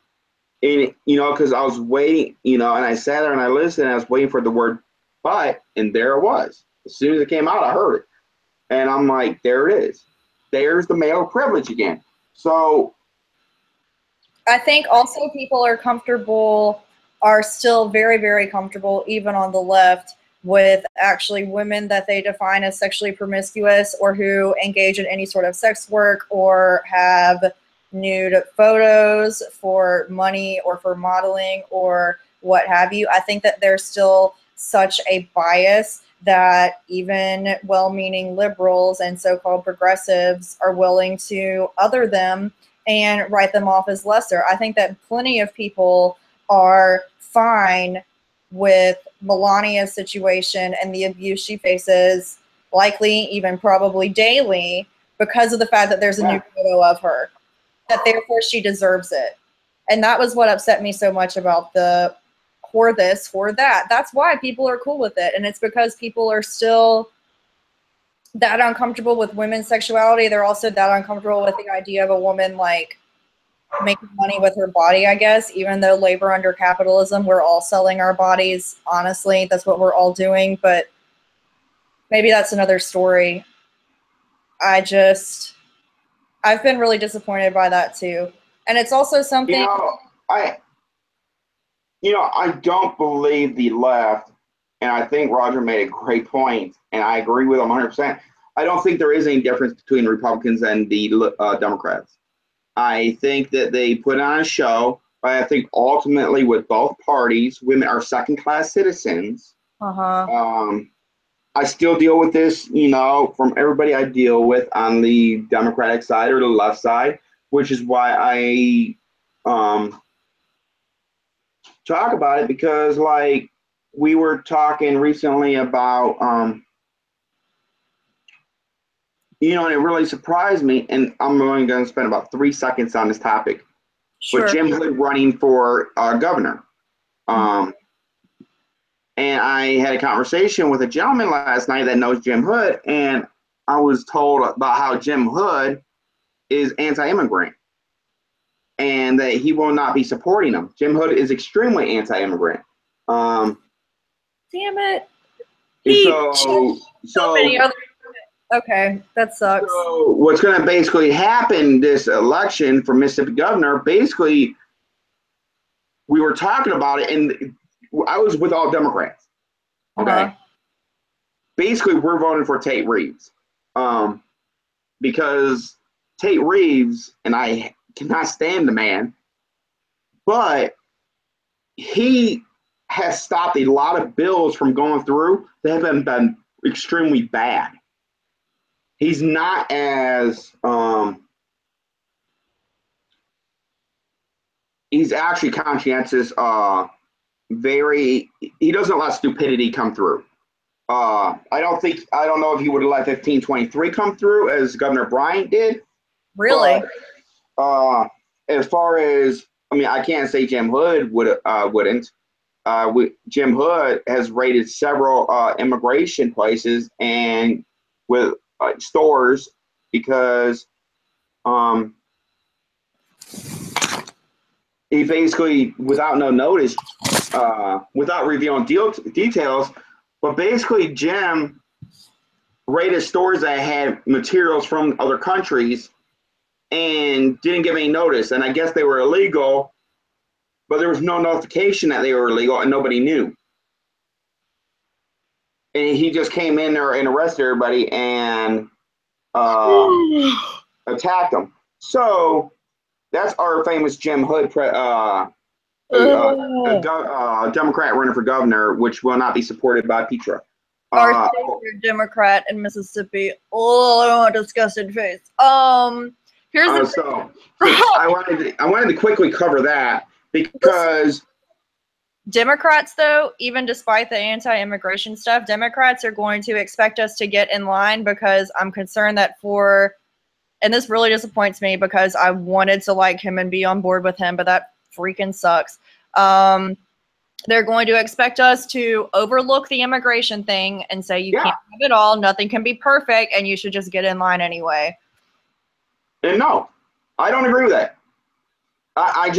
you know, because I was waiting, you know, and I sat there and I listened and I was waiting for the word but, and there it was. As soon as it came out, I heard it. And I'm like, there it is. There's the male privilege again. So I think also people are still very, very comfortable, even on the left, with actually women that they define as sexually promiscuous or who engage in any sort of sex work or have nude photos for money or for modeling or what have you. I think that there's still such a bias that even well-meaning liberals and so-called progressives are willing to other them and write them off as lesser. I think that plenty of people are fine with Melania's situation and the abuse she faces, likely even probably daily, because of the fact that there's a new photo of her, that therefore she deserves it. And that was what upset me so much about the whore this, whore that. That's why people are cool with it. And it's because people are still that uncomfortable with women's sexuality. They're also that uncomfortable with the idea of a woman like making money with her body, I guess, even though labor under capitalism, we're all selling our bodies. Honestly, that's what we're all doing. But maybe that's another story. I've been really disappointed by that too. And it's also something, I don't believe the left, and I think Roger made a great point, and I agree with him 100%. I don't think there is any difference between Republicans and the Democrats. I think that they put on a show, but I think ultimately with both parties, women are second-class citizens. I still deal with this, you know, from everybody I deal with on the Democratic side or the left side, which is why I talk about it, because like we were talking recently about you know, and it really surprised me, and I'm only going to spend about 3 seconds on this topic. sure. With Jim Hood running for governor. And I had a conversation with a gentleman last night that knows Jim Hood, and I was told about how Jim Hood is anti-immigrant and that he will not be supporting him. Jim Hood is extremely anti-immigrant. Damn it. So many other. Okay, that sucks. So what's going to basically happen this election for Mississippi governor, basically, we were talking about it, and I was with all Democrats. Okay. Basically, we're voting for Tate Reeves. Because Tate Reeves, and I cannot stand the man, but he has stopped a lot of bills from going through that have been extremely bad. He's not as he's actually conscientious. He doesn't let stupidity come through. I don't know if he would have let 1523 come through as Governor Bryant did. Really? As far as, I mean, I can't say Jim Hood wouldn't. Jim Hood has raided several immigration places and with stores because he basically, without no notice, without revealing details, but basically Jim raided stores that had materials from other countries and didn't give any notice. And I guess they were illegal, but there was no notification that they were illegal and nobody knew. And he just came in there and arrested everybody and attacked them. So that's our famous Jim Hood, a Democrat running for governor, which will not be supported by Petra. Our favorite Democrat in Mississippi. Oh, I want a disgusted face. Here's the so I wanted to quickly cover that because Democrats, though, even despite the anti-immigration stuff, Democrats are going to expect us to get in line because I'm concerned that and this really disappoints me because I wanted to like him and be on board with him, but that freaking sucks. They're going to expect us to overlook the immigration thing and say you can't have it all, nothing can be perfect, and you should just get in line anyway. And no, I don't agree with that. I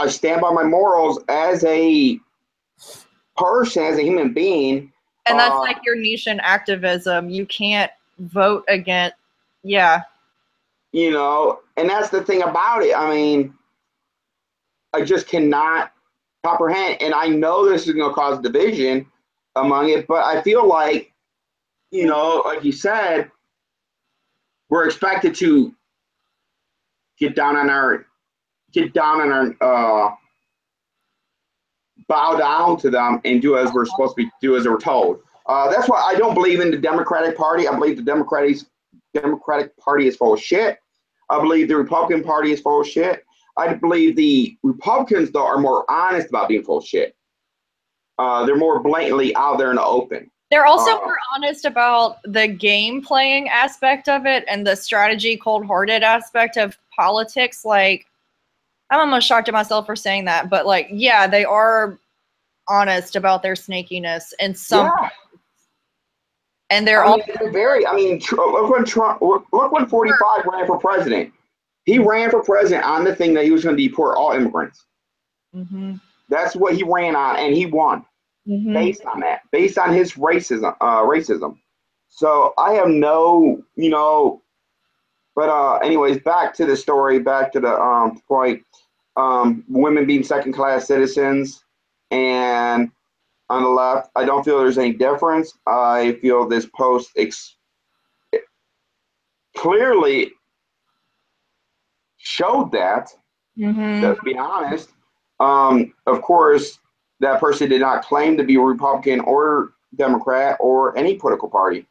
stand by my morals as a person, as a human being. And that's like your niche in activism. You can't vote against, You know, and that's the thing about it. I mean, I just cannot comprehend. And I know this is going to cause division among it, but I feel like, you know, like you said, we're expected to get down on our bow down to them and do as we're supposed to do as we're told. That's why I don't believe in the Democratic Party. I believe the Democratic Party is full of shit. I believe the Republican Party is full of shit. I believe the Republicans, though, are more honest about being full of shit. They're more blatantly out there in the open. They're also more honest about the game playing aspect of it and the strategy, cold-hearted aspect of politics. Like, I'm almost shocked at myself for saying that, but like, yeah, they are honest about their snakiness and some. Yeah. And they're all very. I mean, look when 45 ran for president. He ran for president on the thing that he was going to deport all immigrants. Mm-hmm. That's what he ran on, and he won based on that, based on his racism. So I have no, you know, but anyways, back to the story, back to the point. Women being second-class citizens, and on the left, I don't feel there's any difference. I feel this post clearly showed that. Let's be honest. Of course, that person did not claim to be a Republican or Democrat or any political party.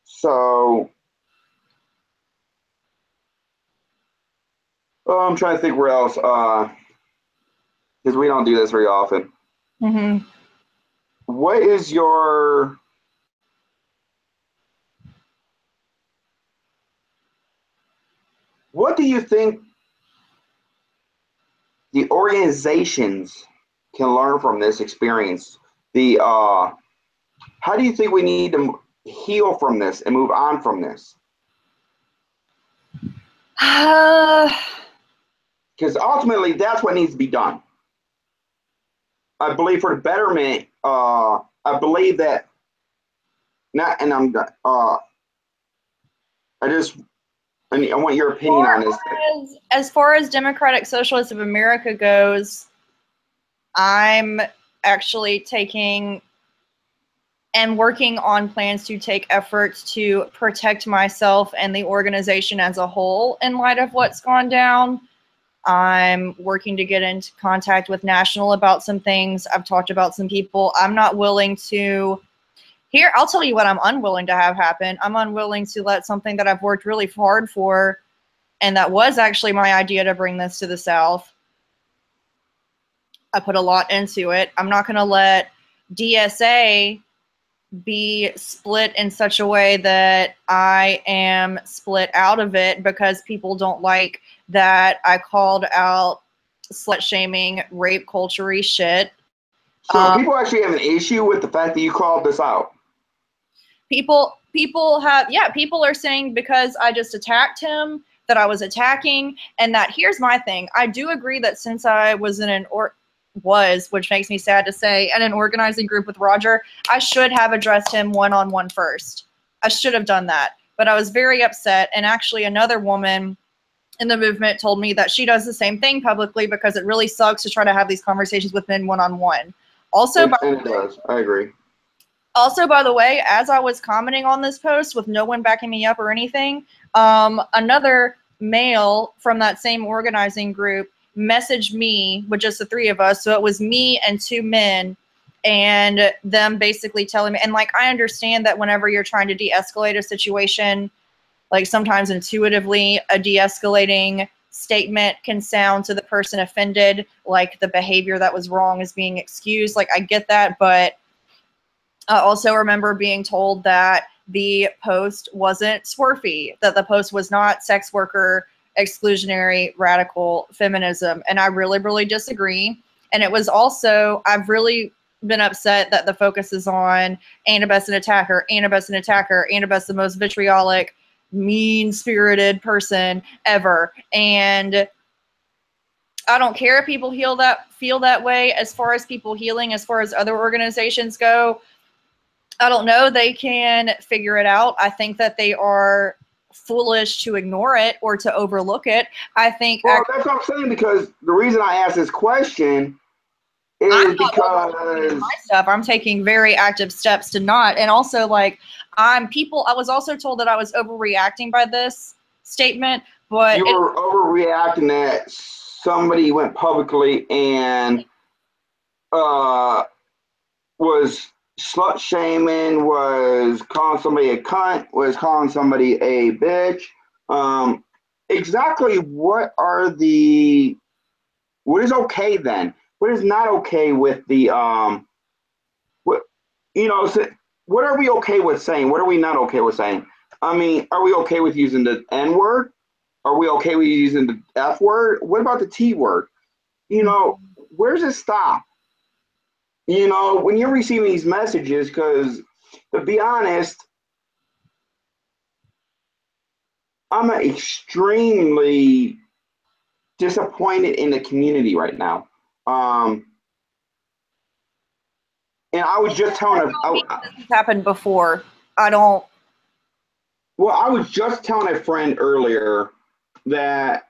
So I'm trying to think where else, because we don't do this very often. What is your what do you think the organizations can learn from this experience? How do you think we need to heal from this and move on from this? Because ultimately, that's what needs to be done. I believe for the betterment. I believe that. Not, and I'm. I want your opinion on this. As far as Democratic Socialists of America goes, I'm actually taking and working on plans to take efforts to protect myself and the organization as a whole in light of what's gone down. I'm working to get into contact with National about some things. I've talked about some people. I'm not willing to. Here, I'll tell you what I'm unwilling to have happen. I'm unwilling to let something that I've worked really hard for, and that was actually my idea to bring this to the South. I put a lot into it. I'm not going to let DSA be split in such a way that I am split out of it because people don't like that I called out slut shaming, rape culture-y shit. So people actually have an issue with the fact that you called this out. People are saying because I just attacked him that I was attacking, and that here's my thing. I do agree that since I was in which makes me sad to say, in an organizing group with Roger, I should have addressed him one-on-one first. I should have done that. But I was very upset, and actually another woman in the movement told me that she does the same thing publicly because it really sucks to try to have these conversations with men one-on-one. Also, it does. I agree. Also, by the way, as I was commenting on this post with no one backing me up or anything, another male from that same organizing group messaged me with just the three of us. So it was me and two men, and them basically telling me, and like, I understand that whenever you're trying to de-escalate a situation, like sometimes intuitively a de-escalating statement can sound to the person offended like the behavior that was wrong is being excused. Like, I get that, but I also remember being told that the post wasn't swerfy, that the post was not sex worker, exclusionary, radical feminism. And I really, really disagree. And it was also, I've really been upset that the focus is on Annabeth an attacker, Annabeth an attacker, Annabeth the most vitriolic, mean-spirited person ever. And I don't care if people feel that way. As far as people healing, as far as other organizations go, I don't know. They can figure it out. I think that they are foolish to ignore it or to overlook it. I think. Well, that's what I'm saying, because the reason I asked this question is because my stuff. I'm taking very active steps to not, and also like I was also told that I was overreacting by this statement, but you were overreacting that somebody went publicly and was slut shaming, was calling somebody a cunt, was calling somebody a bitch. Exactly what is okay then? What is not okay with the what are we okay with saying? What are we not okay with saying? I mean, are we okay with using the N word? Are we okay with using the F word? What about the T word? Where does it stop? When you're receiving these messages, because to be honest, I'm extremely disappointed in the community right now. And I was just telling this has happened before. I don't. Well, I was just telling a friend earlier that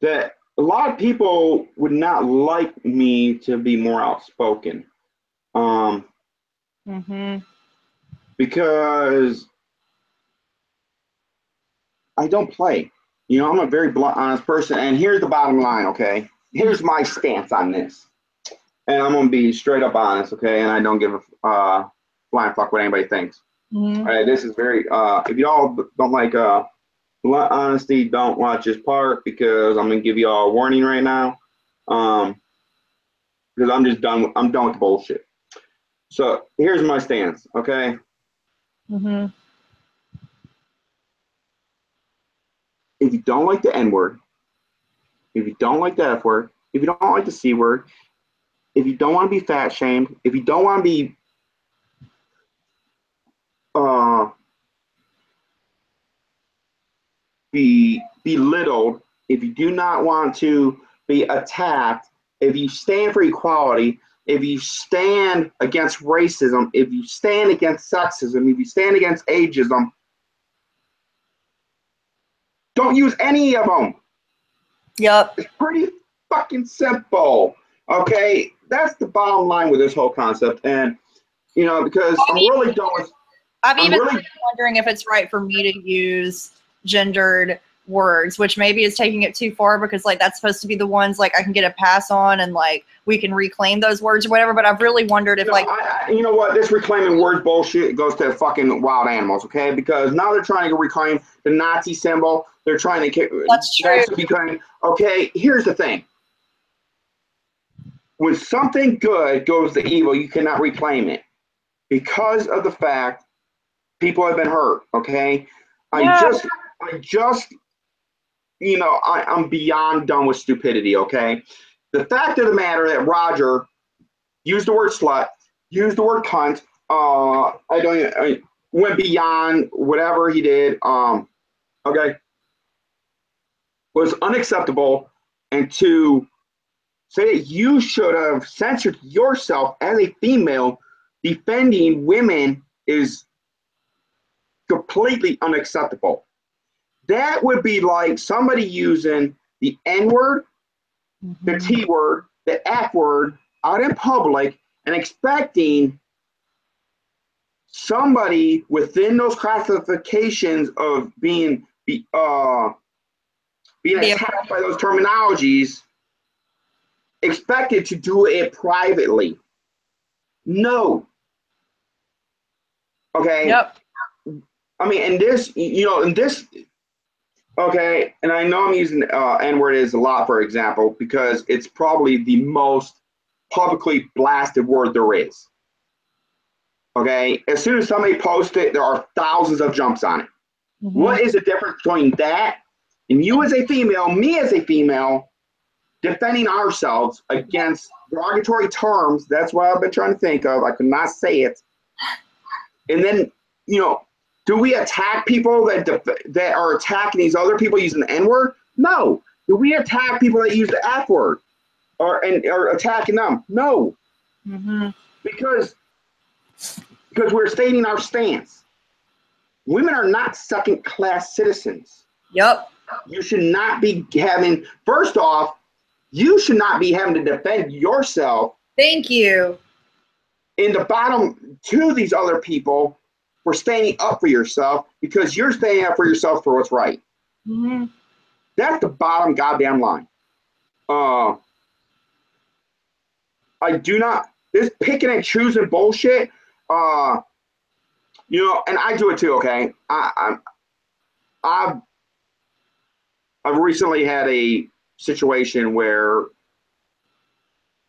that a lot of people would not like me to be more outspoken. Because I don't play. I'm a very blunt, honest person. And here's the bottom line, okay? Here's my stance on this. And I'm going to be straight up honest, okay? And I don't give a flying fuck what anybody thinks. All right, this is very, if y'all don't like blunt honesty, don't watch this part, because I'm going to give y'all a warning right now. Because I'm done with the bullshit. So here's my stance, okay? If you don't like the N word, if you don't like the F word, if you don't like the C word, if you don't want to be fat shamed, if you don't want to be belittled, if you do not want to be attacked, if you stand for equality, if you stand against racism, if you stand against sexism, if you stand against ageism, don't use any of them. Yep. It's pretty fucking simple. Okay? That's the bottom line with this whole concept. And, because I'm really done with. I've even been wondering if it's right for me to use gendered words, which maybe is taking it too far, because like that's supposed to be the ones like I can get a pass on, and like we can reclaim those words or whatever. But I've really wondered if you know what, this reclaiming words bullshit goes to fucking wild animals, okay? Because now they're trying to reclaim the Nazi symbol. They're trying to That's true. reclaim. Okay, here's the thing. When something good goes to evil, you cannot reclaim it because of the fact people have been hurt. Okay, Yeah. I just, you know, I'm beyond done with stupidity. Okay, the fact of the matter that Roger used the word slut, used the word cunt. I went beyond whatever he did. Okay, was unacceptable, and to say that you should have censored yourself as a female defending women is completely unacceptable. That would be like somebody using the N-word, the T-word, the F-word out in public and expecting somebody within those classifications of being attacked by those terminologies expected to do it privately. No. Okay. Yep. I mean, and this, you know, and this, okay, and I know I'm using N-word as a lot, for example, because it's probably the most publicly blasted word there is. Okay, as soon as somebody posts it, there are thousands of jumps on it. What is the difference between that and you as a female, me as a female, defending ourselves against derogatory terms? That's what I've been trying to think of. I could not say it. And then, you know, do we attack people that are attacking these other people using the N-word? No. Do we attack people that use the F-word or attacking them? No. Because we're stating our stance. Women are not second-class citizens. Yep. You should not be having, first off, you should not be having to defend yourself. Thank you. In the bottom to these other people for standing up for yourself because you're standing up for yourself for what's right. That's the bottom goddamn line. I do not, this picking and choosing bullshit, you know, and I do it too, okay? I've recently had a situation where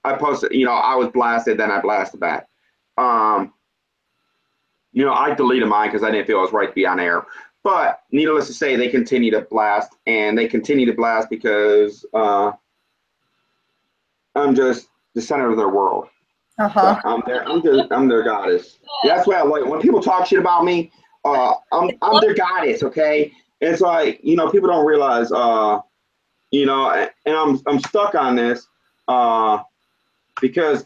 I posted, you know, I was blasted, then I blasted back. You know, I deleted mine because I didn't feel it was right to be on air. But needless to say, they continue to blast, and they continue to blast because I'm just the center of their world. So I'm their goddess. That's why I like when people talk shit about me. I'm their goddess. Okay, it's like, you know, people don't realize, you know, and I'm stuck on this because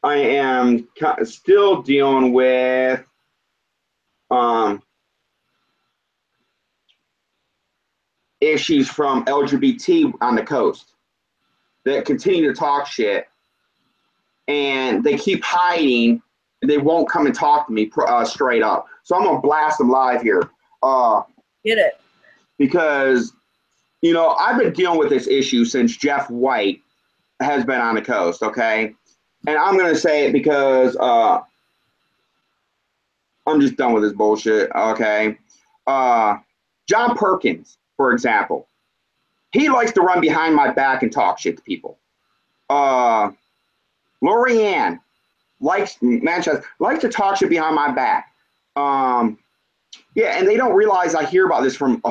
I am still dealing with issues from LGBT on the coast that continue to talk shit, and they keep hiding, and they won't come and talk to me straight up. So I'm gonna blast them live here. Get it? Because, you know, I've been dealing with this issue since Jeff White has been on the coast. Okay. And I'm going to say it because I'm just done with this bullshit, okay? John Perkins, for example, he likes to run behind my back and talk shit to people. Lorianne likes to talk shit behind my back. Yeah, and they don't realize I hear about this from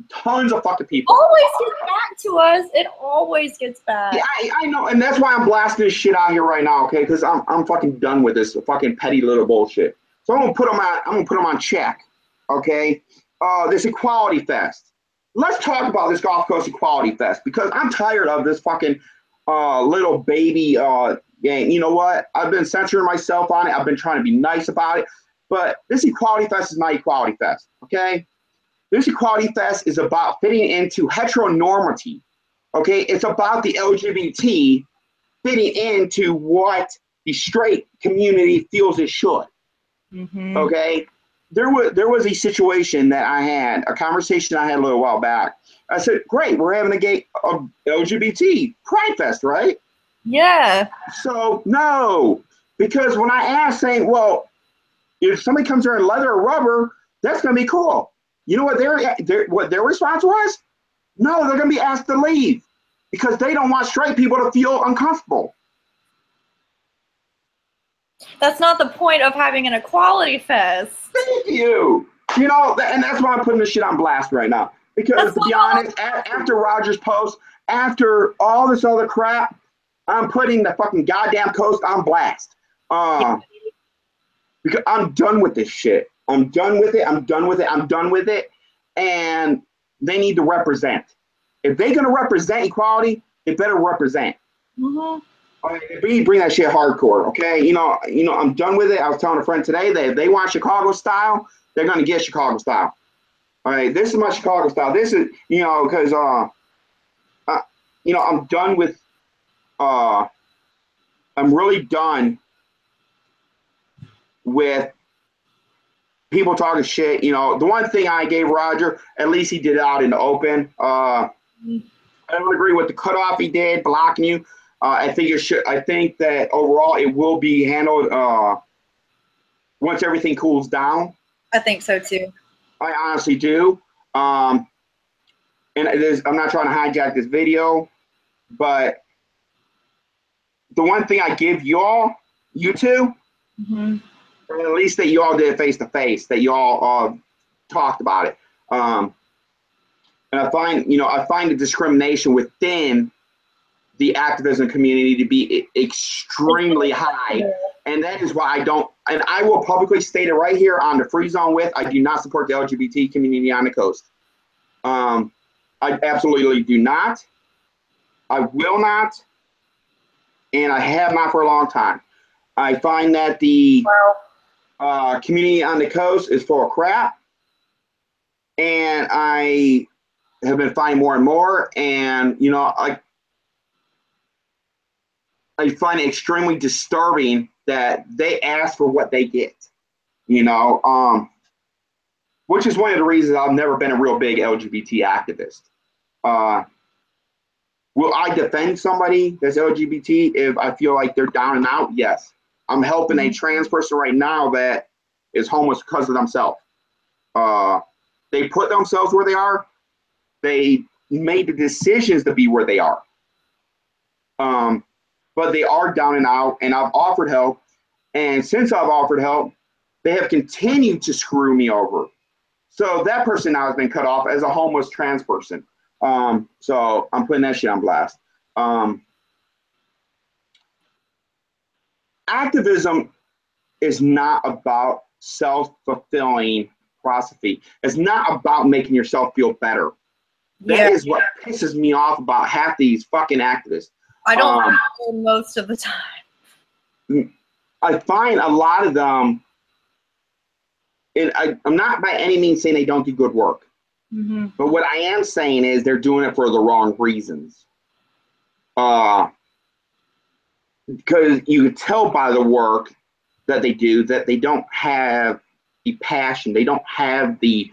tons of fucking people. Always gets back to us. It always gets back. Yeah, I know, and that's why I'm blasting this shit out here right now, okay? Because I'm fucking done with this fucking petty little bullshit. So I'm gonna put them on check, okay? This Equality Fest. Let's talk about this Gulf Coast Equality Fest because I'm tired of this fucking little baby game. You know what? I've been censoring myself on it. I've been trying to be nice about it, but this Equality Fest is not Equality Fest, okay? This Equality Fest is about fitting into heteronormity, okay? It's about the LGBT fitting into what the straight community feels it should, okay? There was a situation that I had, a conversation I had a little while back. I said, great, we're having a gay LGBT Pride Fest, right? Yeah. So no, because when I asked, saying, well, if somebody comes there in leather or rubber, that's going to be cool. You know what their response was? No, they're going to be asked to leave because they don't want straight people to feel uncomfortable. That's not the point of having an equality fest. Thank you. You know, and that's why I'm putting this shit on blast right now. Because to be honest, after Roger's post, after all this other crap, I'm putting the fucking goddamn coast on blast. Because I'm done with this shit. I'm done with it. I'm done with it. I'm done with it. And they need to represent. If they're gonna represent equality, they better represent. Mm-hmm. All right, we bring that shit hardcore, okay? You know, I'm done with it. I was telling a friend today that if they want Chicago style, they're gonna get Chicago style. All right, this is my Chicago style. This is, you know, because you know, I'm done with. I'm really done with people talking shit. You know, the one thing I gave Roger, at least he did it out in the open. I don't agree with the cutoff he did, blocking you. I think it should. I think that overall it will be handled once everything cools down. I think so too. I honestly do. And I'm not trying to hijack this video, but the one thing I give y'all, you two, or at least that y'all did face to face, that y'all talked about it. And I find, you know, I find the discrimination within the activism community to be extremely high. And that is why I don't, and I will publicly state it right here on the Free Zone with, I do not support the LGBT community on the coast. I absolutely do not. I will not. And I have not for a long time. I find that the community on the coast is full of crap. And I have been finding more and more. And, you know, I find it extremely disturbing that they ask for what they get, you know, which is one of the reasons I've never been a real big LGBT activist. Will I defend somebody that's LGBT if I feel like they're down and out? Yes. I'm helping a trans person right now that is homeless because of themselves. They put themselves where they are. They made the decisions to be where they are. But they are down and out, and I've offered help. And since I've offered help, they have continued to screw me over. So that person now has been cut off as a homeless trans person. So I'm putting that shit on blast. Activism is not about self-fulfilling prophecy. It's not about making yourself feel better. That is what pisses me off about half these fucking activists. I don't most of the time. I find a lot of them, and I'm not by any means saying they don't do good work. But what I am saying is they're doing it for the wrong reasons. Because you can tell by the work that they do that they don't have the passion. They don't have the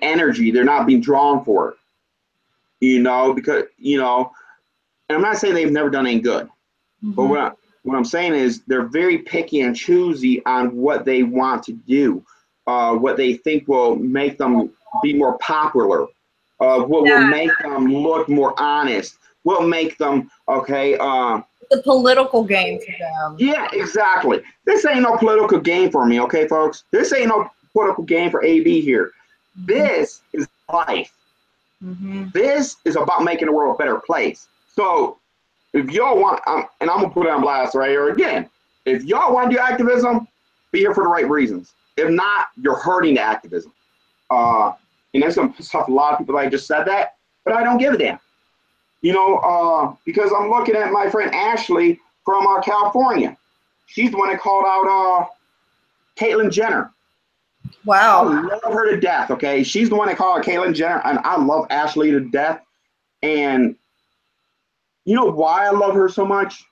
energy. They're not being drawn for it. You know, because, you know, and I'm not saying they've never done any good. But what I'm saying is they're very picky and choosy on what they want to do. What they think will make them be more popular, what will make them look more honest, what will make them, okay. The political game for them. Yeah, exactly. This ain't no political game for me, okay, folks? This ain't no political game for AB here. This is life. This is about making the world a better place. So if y'all want, and I'm going to put it on blast right here again, if y'all want to do activism, be here for the right reasons. If not, you're hurting the activism. And that's going to piss off a lot of people that I just said that, but I don't give a damn. You know, because I'm looking at my friend Ashley from California. She's the one that called out Caitlyn Jenner. Wow. I love her to death, okay? She's the one that called out Caitlyn Jenner, and I love Ashley to death. And you know why I love her so much?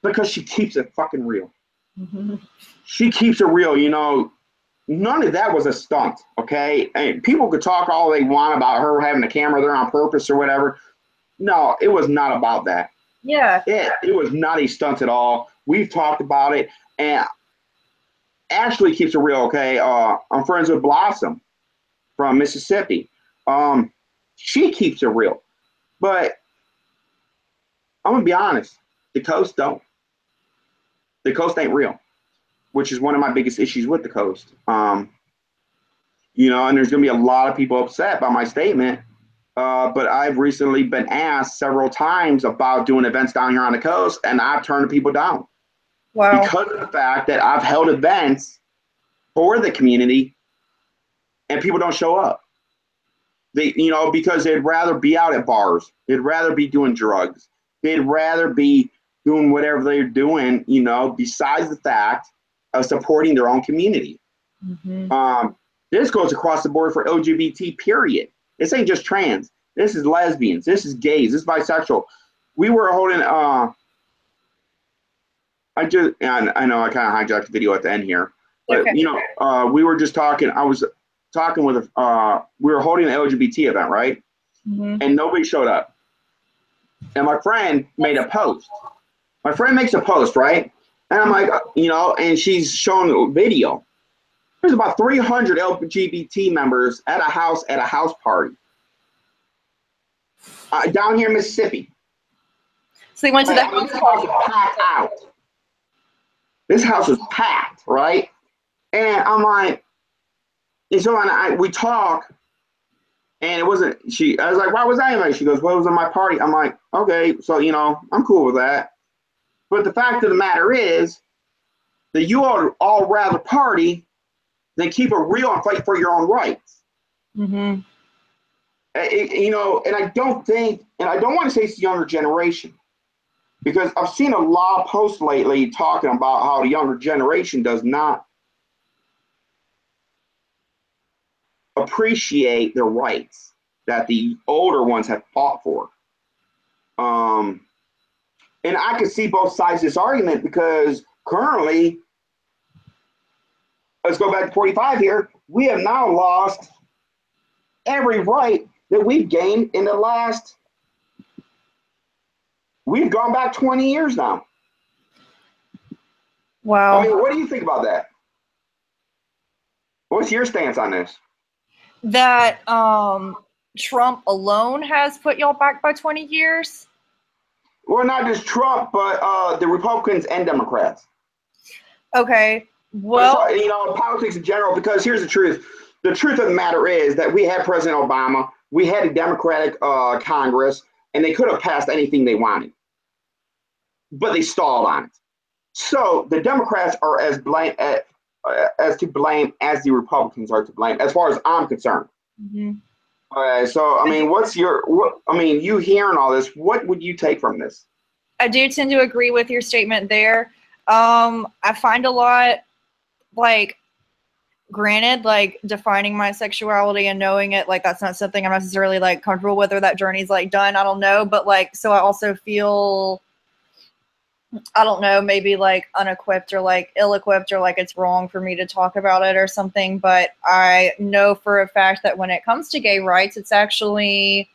Because she keeps it fucking real. She keeps it real, you know. None of that was a stunt, okay? And people could talk all they want about her having a camera there on purpose or whatever. No, it was not about that. Yeah. It was not a stunt at all. We've talked about it, and Ashley keeps it real. Okay, I'm friends with Blossom from Mississippi. She keeps it real, but I'm gonna be honest. The coast don't. The coast ain't real, which is one of my biggest issues with the coast. And there's gonna be a lot of people upset by my statement. But I've recently been asked several times about doing events down here on the coast, and I've turned people down. Wow. Because of the fact that I've held events for the community and people don't show up. Because they'd rather be out at bars. They'd rather be doing drugs. They'd rather be doing whatever they're doing, besides the fact of supporting their own community. Mm-hmm. This goes across the board for LGBT, period. This ain't just trans. This is lesbians. This is gays. This is bisexual. We were holding, I know I kind of hijacked the video at the end here, but Okay. we were just talking. I was talking with we were holding an LGBT event, right? Mm-hmm. And nobody showed up. And my friend made a post. My friend makes a post, right? And I'm like, and she's showing a video. There's about 300 LGBT members at a house party down here in Mississippi. So they went to the This house was packed out. This house was packed, right? And I'm like, and so we talk, and it wasn't I was like, why was that anyway? She goes, well, it was in my party. I'm like, okay, so I'm cool with that. But the fact of the matter is that you all rather party than keep it real and fight for your own rights. Mm-hmm. And I don't want to say it's the younger generation, because I've seen a lot of posts lately talking about how the younger generation does not appreciate the rights that the older ones have fought for. And I can see both sides of this argument, because currently, let's go back to 45 here, we have now lost every right that we've gained in the last, we've gone back 20 years now. Wow. I mean, what do you think about that? What's your stance on this? That Trump alone has put y'all back by 20 years? Well, not just Trump, but the Republicans and Democrats. Okay. Well, politics in general, because here's the truth. The truth of the matter is that we had President Obama, we had a Democratic Congress, and they could have passed anything they wanted, but they stalled on it. So the Democrats are as to blame as the Republicans are to blame, as far as I'm concerned. Mm-hmm. All right. So, I mean, you hearing all this, what would you take from this? I do tend to agree with your statement there. I find a lot, granted, defining my sexuality and knowing it, that's not something I'm necessarily comfortable with, or that journey's done. I don't know, but so I also feel, I don't know, maybe unequipped or ill-equipped, or it's wrong for me to talk about it or something. But I know for a fact that when it comes to gay rights, it's actually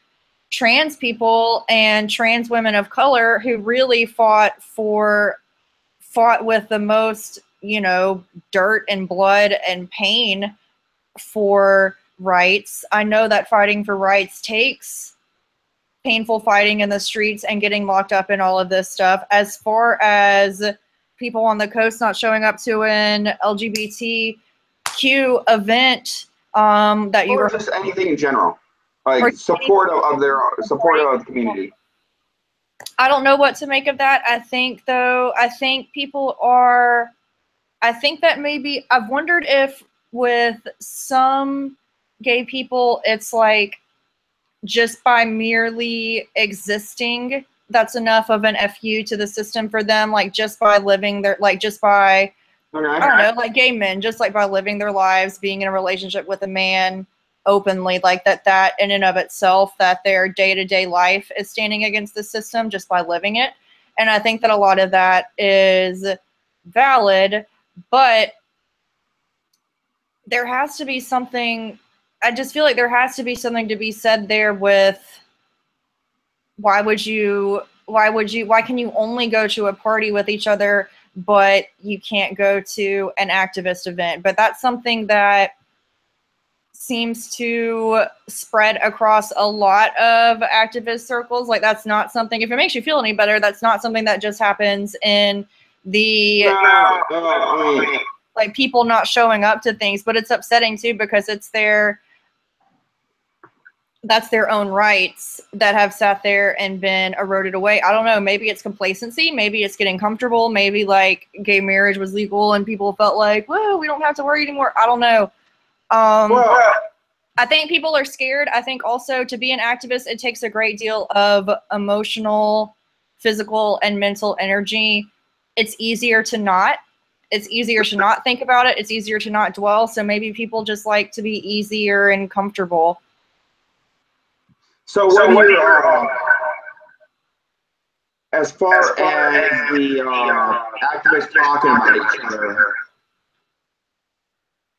trans people and trans women of color who really fought with the most, dirt and blood and pain for rights. I know that fighting for rights takes painful fighting in the streets and getting locked up and all of this stuff. As far as people on the coast not showing up to an LGBTQ event, that you or just anything in general, supportive of the community. I don't know what to make of that. I think that maybe I've wondered if with some gay people, it's just by merely existing, that's enough of an FU to the system for them. Just by living their, just by, Okay. I don't know, gay men, just by living their lives, being in a relationship with a man openly, that in and of itself, that their day-to-day life is standing against the system just by living it. And I think that a lot of that is valid, but there has to be something, I just feel like there has to be something to be said there with why can you only go to a party with each other, but you can't go to an activist event? But that's something that seems to spread across a lot of activist circles. Like, that's not something, if it makes you feel any better, that's not something that just happens in the like people not showing up to things, but it's upsetting too because that's their own rights that have sat there and been eroded away. I don't know, maybe it's complacency, maybe it's getting comfortable, maybe like gay marriage was legal and people felt like, whoa, we don't have to worry anymore. I don't know. I think people are scared. I think also to be an activist, it takes a great deal of emotional, physical, and mental energy. It's easier to not think about it. It's easier to not dwell. So maybe people just like to be easier and comfortable. So what do you, as far as the activists talking about each other,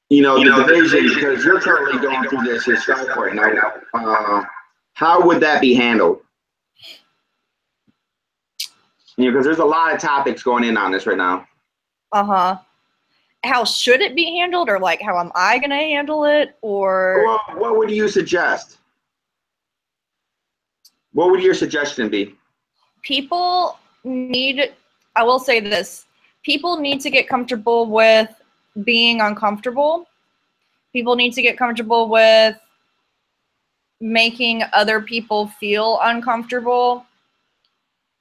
you know, the division, because you're currently going through this yourself right now, how would that be handled? You know, because there's a lot of topics going in on this right now. How should it be handled, or like how am I going to handle it, or? Well, what would you suggest? What would your suggestion be? People need, I will say this, people need to get comfortable with being uncomfortable. People need to get comfortable with making other people feel uncomfortable.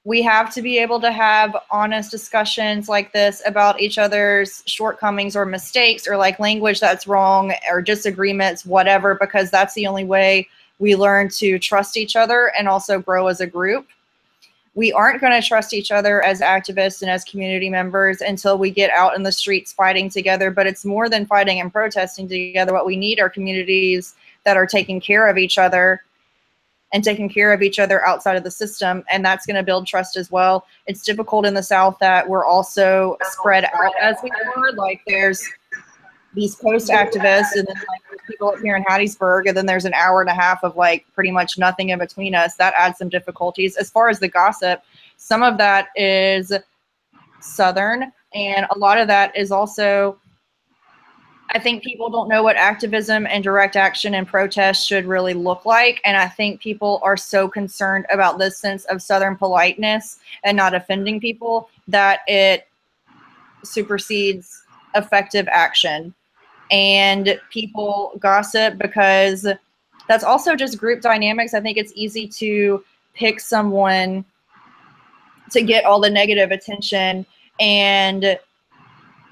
We have to be able to have honest discussions like this about each other's shortcomings or mistakes, or like language that's wrong or disagreements, whatever, because that's the only way we learn to trust each other and also grow as a group. We aren't going to trust each other as activists and as community members until we get out in the streets fighting together. But it's more than fighting and protesting together. What we need are communities that are taking care of each other and taking care of each other outside of the system. And that's going to build trust as well. It's difficult in the South that we're also spread out as we are. Like, there's these Coast activists, and then like there's people up here in Hattiesburg, and then there's an hour and a half of like pretty much nothing in between us. That adds some difficulties. As far as the gossip, some of that is Southern, and a lot of that is also, I think people don't know what activism and direct action and protest should really look like. And I think people are so concerned about this sense of Southern politeness and not offending people that it supersedes effective action. And people gossip because that's also just group dynamics. I think it's easy to pick someone to get all the negative attention, and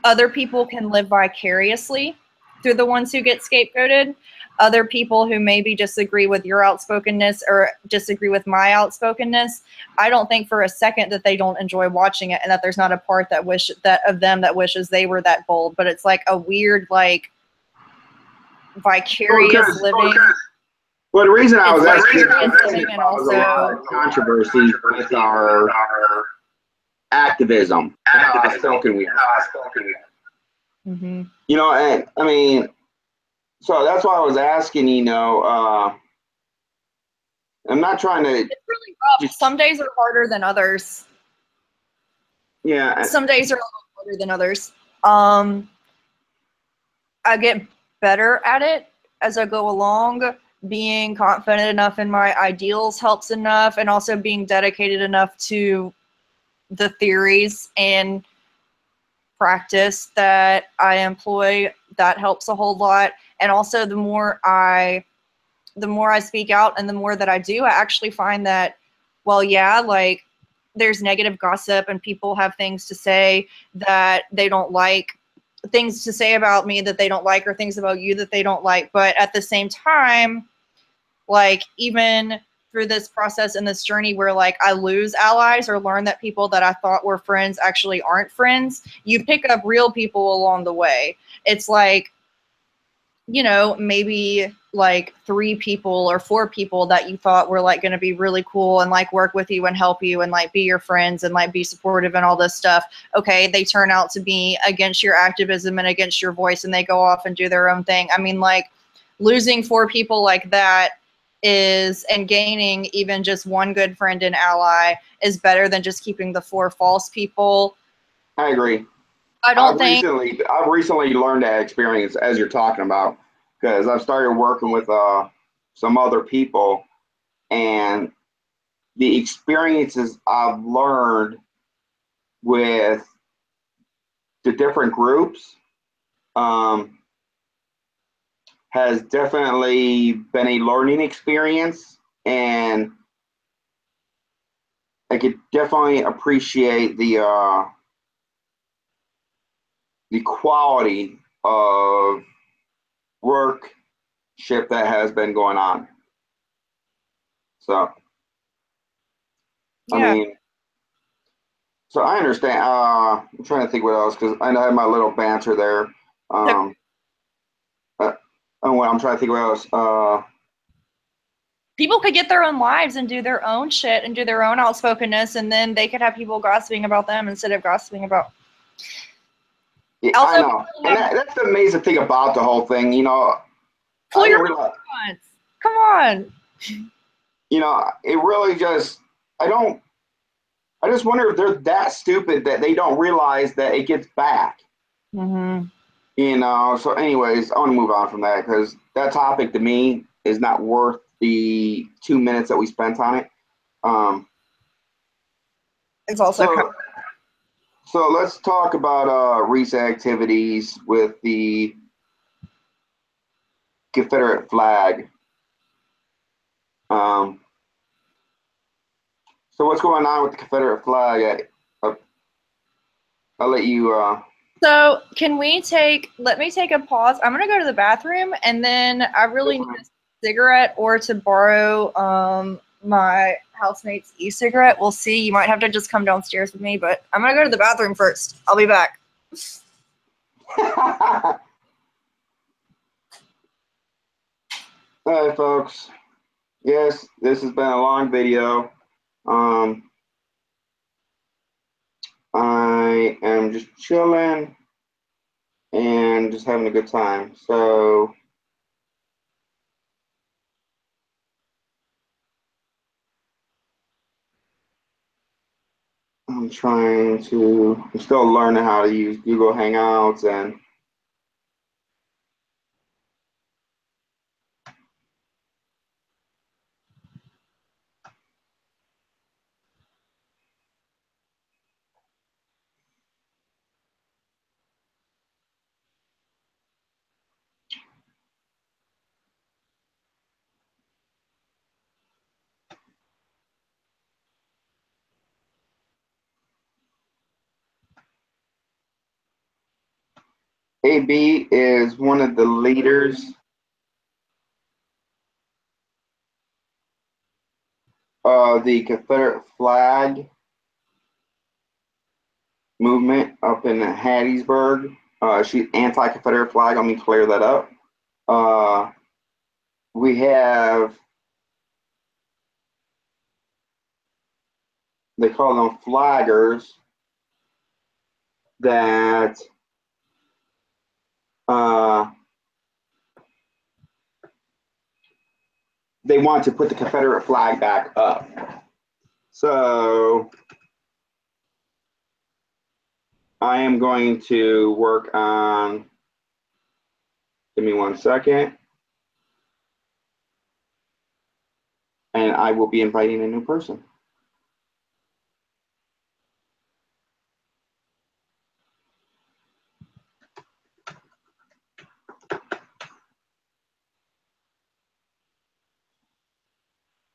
other people can live vicariously through the ones who get scapegoated. Other people who maybe disagree with your outspokenness or disagree with my outspokenness, I don't think for a second that they don't enjoy watching it, and that there's not a part that of them that wishes they were that bold. But it's like a weird, like, vicarious living. Well, the reason I was asking and also controversy with our activism, how outspoken we are. Mm-hmm. You know, and I mean, so that's why I was asking, you know, I'm not trying to. It's really rough. Some days are harder than others. Yeah. Some days are a little harder than others. I get better at it as I go along. Being confident enough in my ideals helps enough, and also being dedicated enough to the theories and practice that I employ, that helps a whole lot. And also the more I speak out and the more that I do, I actually find that, well, yeah, like, there's negative gossip and people have things to say that they don't like, things to say about me that they don't like, or things about you that they don't like. But at the same time, like, even through this process and this journey where like I lose allies or learn that people that I thought were friends actually aren't friends, you pick up real people along the way. It's like, you know, maybe like 3 people or 4 people that you thought were like going to be really cool and like work with you and help you and like be your friends and like be supportive and all this stuff. Okay, they turn out to be against your activism and against your voice, and they go off and do their own thing. I mean, like, losing 4 people like that is, and gaining even just one good friend and ally is better than just keeping the 4 false people. I agree. I've recently learned that experience as you're talking about, because I've started working with some other people, and the experiences I've learned with the different groups has definitely been a learning experience, and I could definitely appreciate the quality of workship that has been going on. So, Yeah. I mean, so I understand. I'm trying to think what else, because I had my little banter there. I'm trying to think what else. People could get their own lives and do their own shit and do their own outspokenness, and then they could have people gossiping about them instead of gossiping about. Yeah, I know, and that's the amazing thing about the whole thing. You know, I didn't realize. Come on. You know, it really just. I just wonder if they're that stupid that they don't realize that it gets back. Mm-hmm. You know. So, anyways, I want to move on from that, because that topic to me is not worth the 2 minutes that we spent on it. It's also. So let's talk about recent activities with the Confederate flag. So what's going on with the Confederate flag? I'll let you. So can we let me take a pause. I'm going to go to the bathroom, and then I really need a cigarette or to borrow my housemate's e-cigarette. We'll see. You might have to just come downstairs with me, but I'm going to go to the bathroom first. I'll be back. All right, folks. Yes, this has been a long video. I am just chilling and just having a good time. So I'm still learning how to use Google Hangouts, and AB is one of the leaders of the Confederate flag movement up in Hattiesburg. She's anti-Confederate flag. Let me clear that up. We have, they call them flaggers, that they want to put the Confederate flag back up. So I am going to work on, give me 1 second, and I will be inviting a new person.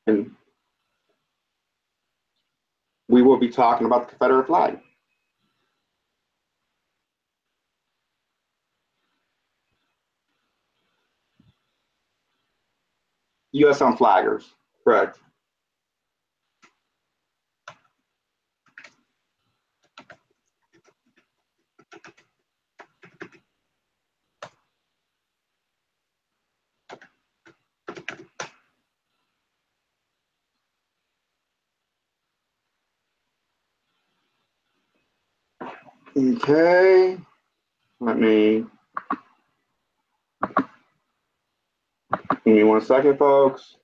And we will be talking about the Confederate flag. USM flaggers, correct. Okay, let me, give me 1 second, folks.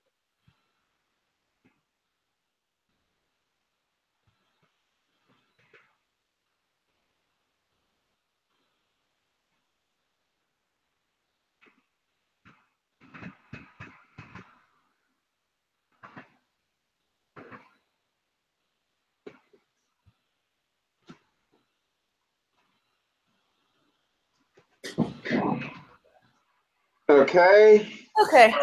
okay? Okay.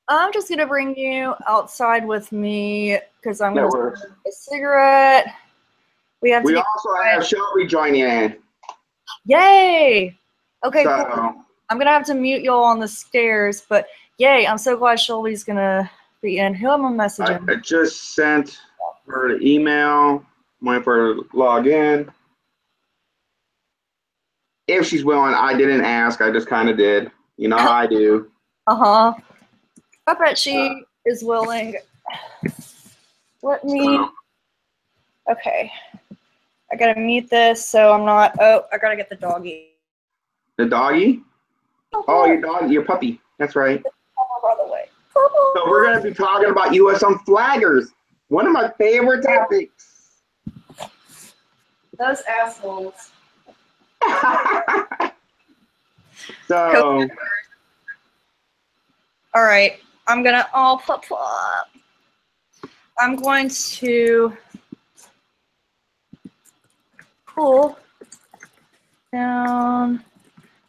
I'm just gonna bring you outside with me because I'm gonna smoke a cigarette. We also have Shelby joining in. Yay! Okay, so, cool. I'm gonna have to mute y'all on the stairs, but yay! I'm so glad Shelby's gonna be in. Who am I messaging? I just sent her the email. I'm waiting for her to log in. If she's willing, I didn't ask. I just kind of did. You know how I do. I bet she is willing. Let me. Okay. I gotta mute this so I'm not. Oh, I gotta get the doggy. The doggy? Oh, your dog, your puppy. That's right. By the way. So we're gonna be talking about USM flaggers. One of my favorite topics. Those assholes. So. All right. I'm gonna. Oh, plop, plop. I'm going to pull down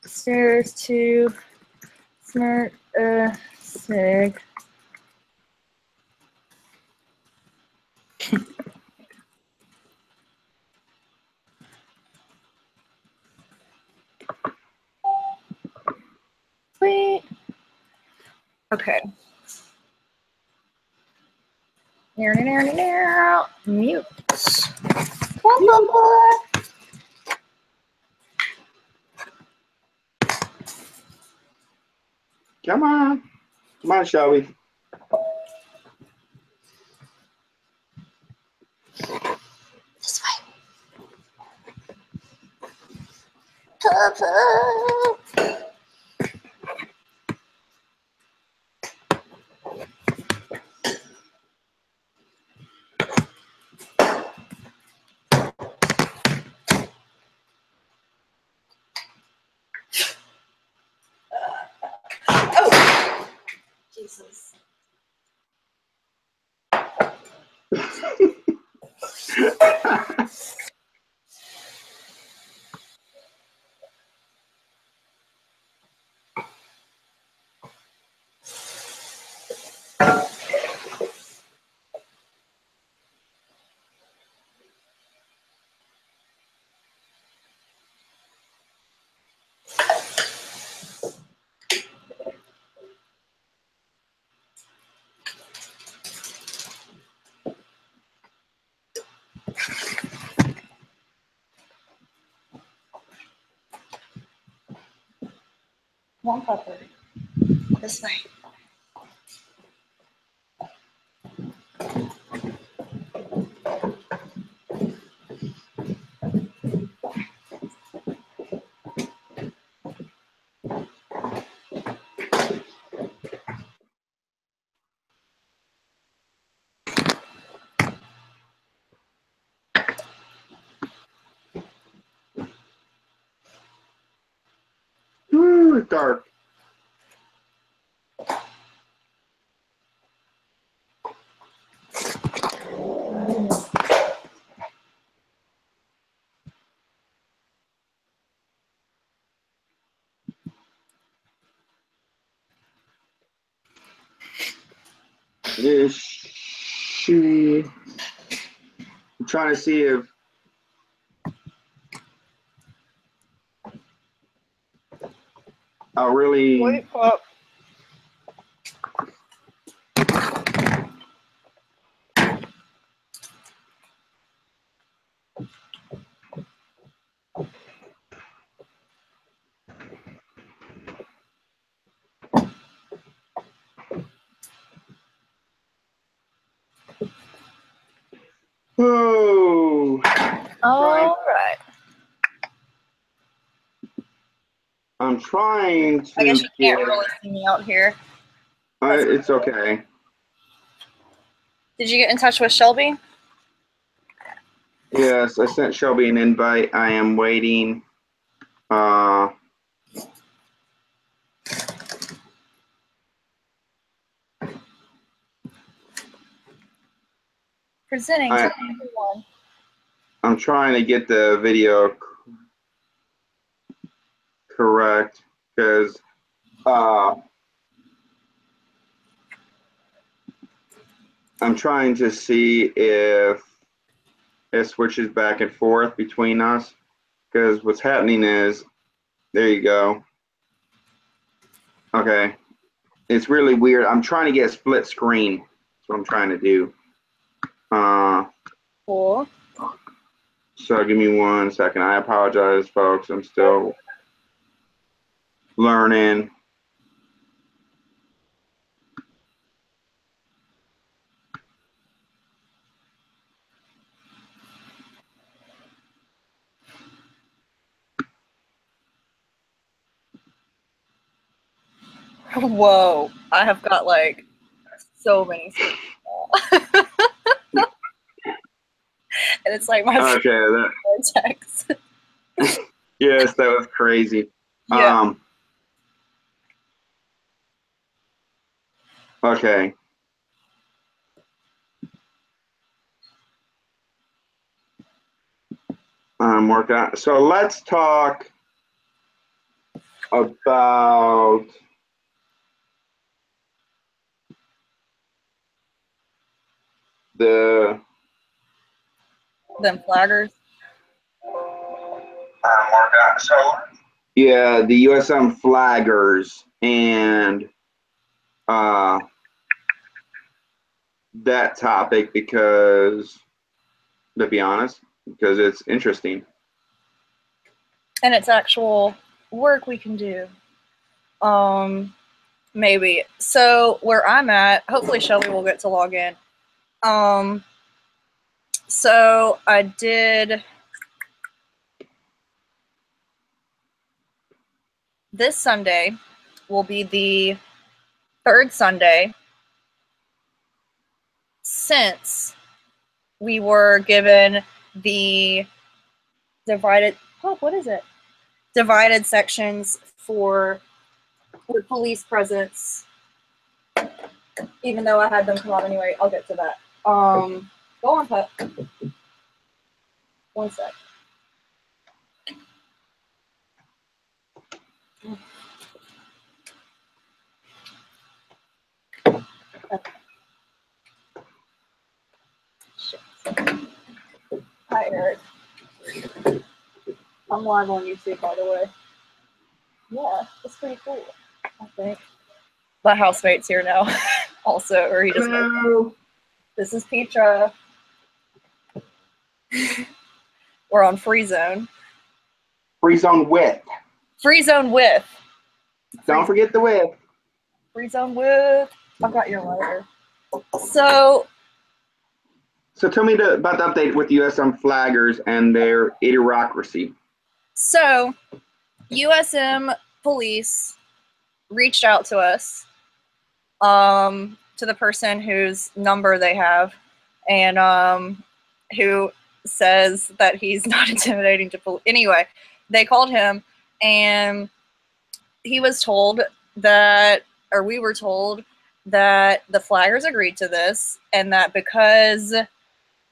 stairs to snort a cig. Sweet. Okay. Mute. Come on. Come on, Shelby. This way. Papa. Oh, Jesus. One pepper. This way. Ooh, it's dark. Is she? I'm trying to see if. I really. Wait up. Oh. All right. I'm trying to. I guess you can't really see me out here. It's okay. Did you get in touch with Shelby? Yes, I sent Shelby an invite. I am waiting. Presenting to everyone. I'm trying to get the video correct because I'm trying to see if it switches back and forth between us, because what's happening is, there you go. Okay. It's really weird. I'm trying to get a split screen. That's what I'm trying to do. Cool. So give me 1 second. I apologize, folks. I'm still learning. Whoa. I have got like so many screens. And it's like my Okay. vortex. Yes, that was crazy. Yeah. Okay. Working on. So let's talk about the Them flaggers. yeah, the USM flaggers and that topic, because, to be honest, because it's interesting. And it's actual work we can do. Maybe. So where I'm at, hopefully Shelby will get to log in. So I did this Sunday will be the third Sunday since we were given the divided divided sections for the police presence. Even though I had them come out anyway, I'll get to that. Go on, Pep. 1 sec. Okay. Shit. Hi, Eric. I'm live on YouTube, by the way. Yeah, it's pretty cool, I think. My housemate's here now, also, or he just. Hello. This is Petra. We're on Free Zone. Free zone width. Free Zone with. Don't forget the width. Free Zone with. I've got your letter. So tell me about the update with USM flaggers and their idiocracy. So, USM police reached out to us, to the person whose number they have, and who says that he's not intimidating to police. Anyway, they called him, and he was told that, or we were told that the flaggers agreed to this, and that because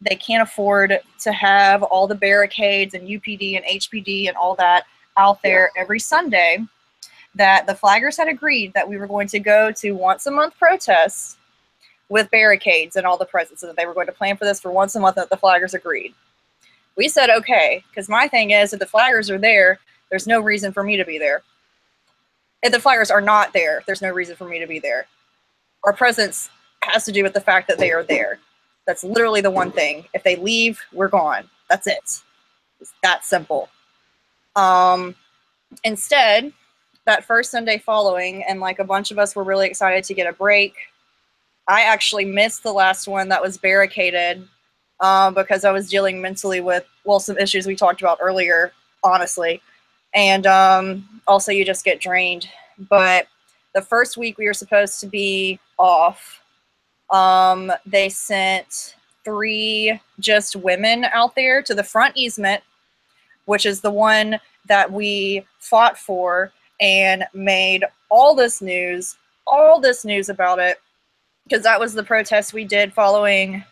they can't afford to have all the barricades and UPD and HPD and all that out there every Sunday, that the flaggers had agreed that we were going to go to once a month protests with barricades and all the presents, and that they were going to plan for this for once a month, and that the flaggers agreed. We said, okay, because my thing is, if the flaggers are there, there's no reason for me to be there. If the flaggers are not there, there's no reason for me to be there. Our presence has to do with the fact that they are there. That's literally the one thing. If they leave, we're gone. That's it. It's that simple. Instead, that first Sunday following, and like a bunch of us were really excited to get a break. I actually missed the last one that was barricaded because I was dealing mentally with, well, some issues we talked about earlier, honestly. And also you just get drained. But the first week we were supposed to be off. They sent 3 just women out there to the front easement, which is the one that we fought for, and made all this news about it, because that was the protest we did following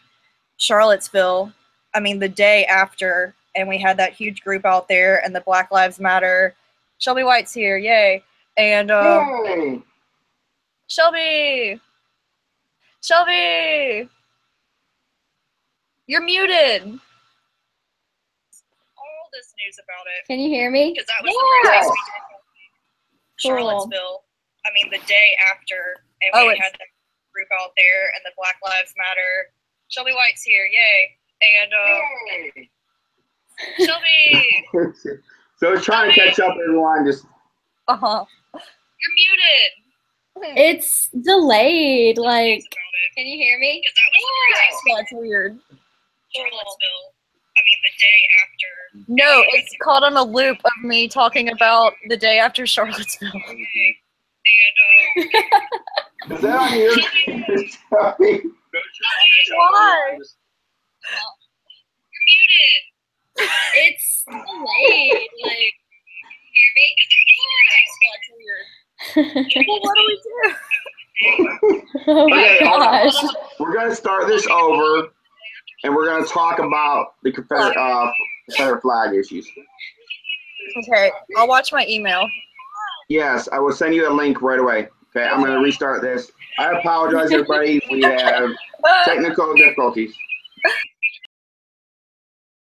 Charlottesville. I mean, the day after, and we had that huge group out there, and the Black Lives Matter. Shelby White's here, yay. And Yay! Shelby, you're muted. All this news about it. Can you hear me? Because that was Yeah. the first Charlottesville. I mean, the day after, and we had the group out there, and the Black Lives Matter. Shelby White's here, yay! And Yay. Shelby, So it's trying to catch up, everyone. Just you're muted. It's delayed. Like, Can you hear me? Because that was the first that's weird. Charlottesville. I mean, the day after. No, it's caught on a loop of me talking about the day after Charlottesville. is that on your? Why? It's delayed. Like, Hear me? That's weird. Well, what do we do? oh my Okay, hold on. gosh. We're gonna start this over, and we're gonna talk about the Confederate flag issues. Okay, I'll watch my email. Yes, I will send you a link right away. Okay, I'm gonna restart this. I apologize, everybody. We have technical difficulties.